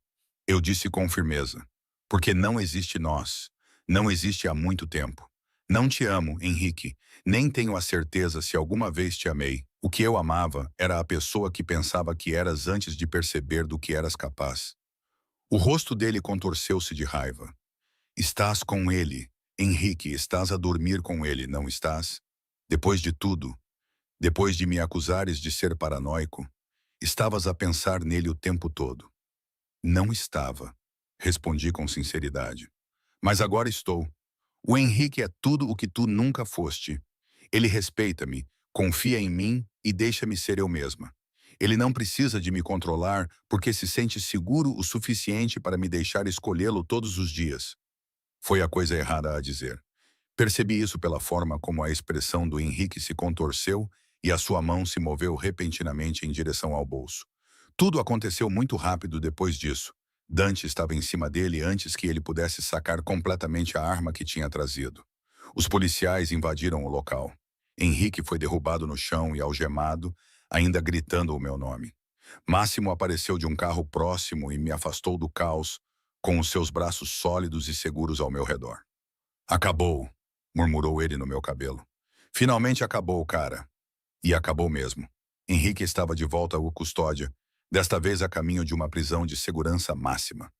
Eu disse com firmeza. Porque não existe nós. Não existe há muito tempo. Não te amo, Henrique. Nem tenho a certeza se alguma vez te amei. O que eu amava era a pessoa que pensava que eras antes de perceber do que eras capaz. O rosto dele contorceu-se de raiva. Estás com ele. Henrique, estás a dormir com ele, não estás? Depois de tudo, depois de me acusares de ser paranoico, estavas a pensar nele o tempo todo. Não estava, respondi com sinceridade. Mas agora estou. O Henrique é tudo o que tu nunca foste. Ele respeita-me, confia em mim e deixa-me ser eu mesma. Ele não precisa de me controlar porque se sente seguro o suficiente para me deixar escolhê-lo todos os dias. Foi a coisa errada a dizer. Percebi isso pela forma como a expressão do Henrique se contorceu e a sua mão se moveu repentinamente em direção ao bolso. Tudo aconteceu muito rápido depois disso. Dante estava em cima dele antes que ele pudesse sacar completamente a arma que tinha trazido. Os policiais invadiram o local. Henrique foi derrubado no chão e algemado, ainda gritando o meu nome. Máximo apareceu de um carro próximo e me afastou do caos, com os seus braços sólidos e seguros ao meu redor. Acabou, murmurou ele no meu cabelo. Finalmente acabou, cara. E acabou mesmo. Henrique estava de volta à custódia, desta vez a caminho de uma prisão de segurança máxima.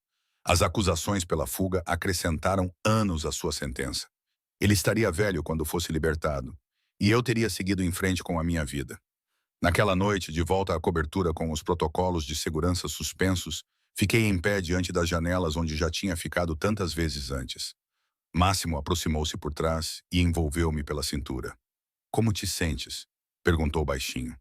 As acusações pela fuga acrescentaram anos à sua sentença. Ele estaria velho quando fosse libertado, e eu teria seguido em frente com a minha vida. Naquela noite, de volta à cobertura com os protocolos de segurança suspensos, fiquei em pé diante das janelas onde já tinha ficado tantas vezes antes. Máximo aproximou-se por trás e envolveu-me pela cintura. Como te sentes? Perguntou baixinho.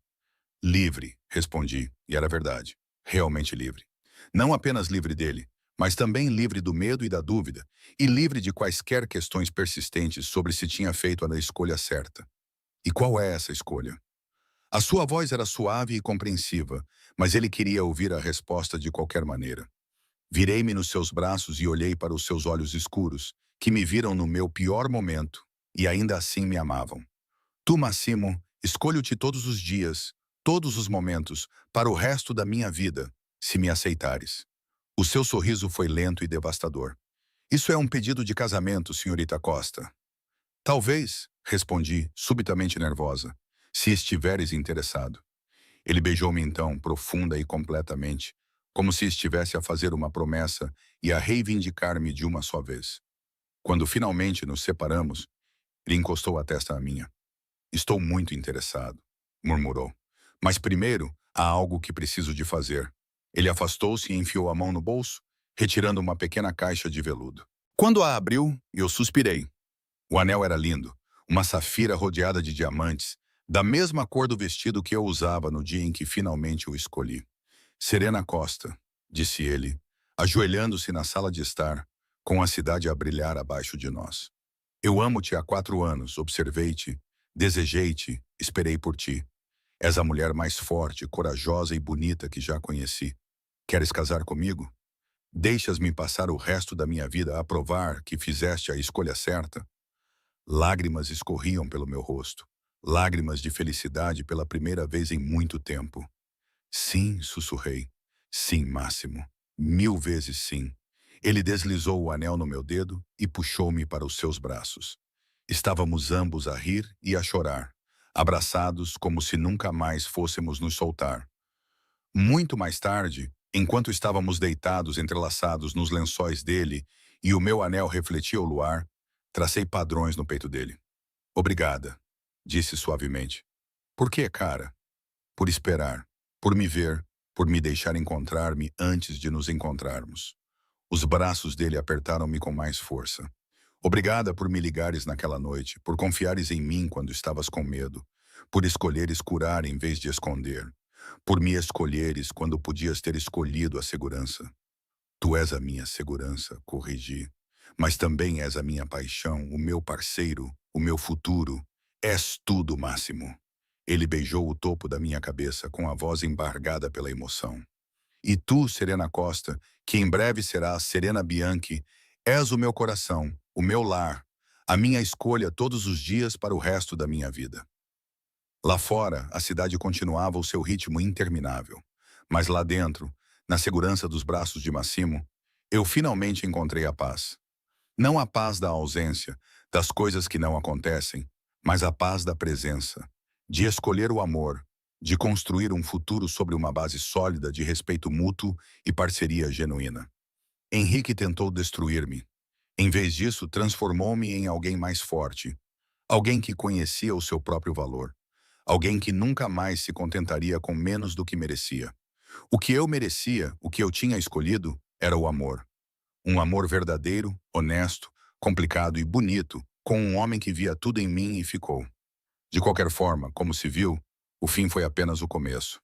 Livre, respondi, e era verdade. Realmente livre. Não apenas livre dele, mas também livre do medo e da dúvida, e livre de quaisquer questões persistentes sobre se tinha feito a escolha certa. E qual é essa escolha? A sua voz era suave e compreensiva, mas ele queria ouvir a resposta de qualquer maneira. Virei-me nos seus braços e olhei para os seus olhos escuros, que me viram no meu pior momento, e ainda assim me amavam. Tu, Massimo, escolho-te todos os dias, todos os momentos, para o resto da minha vida, se me aceitares. O seu sorriso foi lento e devastador. Isso é um pedido de casamento, senhorita Costa. Talvez, respondi, subitamente nervosa, se estiveres interessado. Ele beijou-me então, profunda e completamente, como se estivesse a fazer uma promessa e a reivindicar-me de uma só vez. Quando finalmente nos separamos, ele encostou a testa à minha. Estou muito interessado, murmurou. Mas primeiro, há algo que preciso de fazer. Ele afastou-se e enfiou a mão no bolso, retirando uma pequena caixa de veludo. Quando a abriu, eu suspirei. O anel era lindo, uma safira rodeada de diamantes, da mesma cor do vestido que eu usava no dia em que finalmente o escolhi. Serena Costa, disse ele, ajoelhando-se na sala de estar, com a cidade a brilhar abaixo de nós. Eu amo-te há 4 anos, observei-te, desejei-te, esperei por ti. És a mulher mais forte, corajosa e bonita que já conheci. Queres casar comigo? Deixas-me passar o resto da minha vida a provar que fizeste a escolha certa? Lágrimas escorriam pelo meu rosto, lágrimas de felicidade pela primeira vez em muito tempo. Sim, sussurrei. Sim, Máximo. 1000 vezes sim. Ele deslizou o anel no meu dedo e puxou-me para os seus braços. Estávamos ambos a rir e a chorar, abraçados como se nunca mais fôssemos nos soltar. Muito mais tarde, enquanto estávamos deitados entrelaçados nos lençóis dele e o meu anel refletia o luar, tracei padrões no peito dele. Obrigada, disse suavemente. Por quê, cara? Por esperar, por me ver, por me deixar encontrar-me antes de nos encontrarmos. Os braços dele apertaram-me com mais força. Obrigada por me ligares naquela noite, por confiares em mim quando estavas com medo, por escolheres curar em vez de esconder, por me escolheres quando podias ter escolhido a segurança. Tu és a minha segurança, corrigi, mas também és a minha paixão, o meu parceiro, o meu futuro. És tudo, Máximo. Ele beijou o topo da minha cabeça com a voz embargada pela emoção. E tu, Serena Costa, que em breve serás Serena Bianchi, és o meu coração, o meu lar, a minha escolha todos os dias para o resto da minha vida. Lá fora, a cidade continuava o seu ritmo interminável. Mas lá dentro, na segurança dos braços de Massimo, eu finalmente encontrei a paz. Não a paz da ausência, das coisas que não acontecem, mas a paz da presença, de escolher o amor, de construir um futuro sobre uma base sólida de respeito mútuo e parceria genuína. Henrique tentou destruir-me. Em vez disso, transformou-me em alguém mais forte, alguém que conhecia o seu próprio valor, alguém que nunca mais se contentaria com menos do que merecia. O que eu merecia, o que eu tinha escolhido, era o amor. Um amor verdadeiro, honesto, complicado e bonito, com um homem que via tudo em mim e ficou. De qualquer forma, como se viu, o fim foi apenas o começo.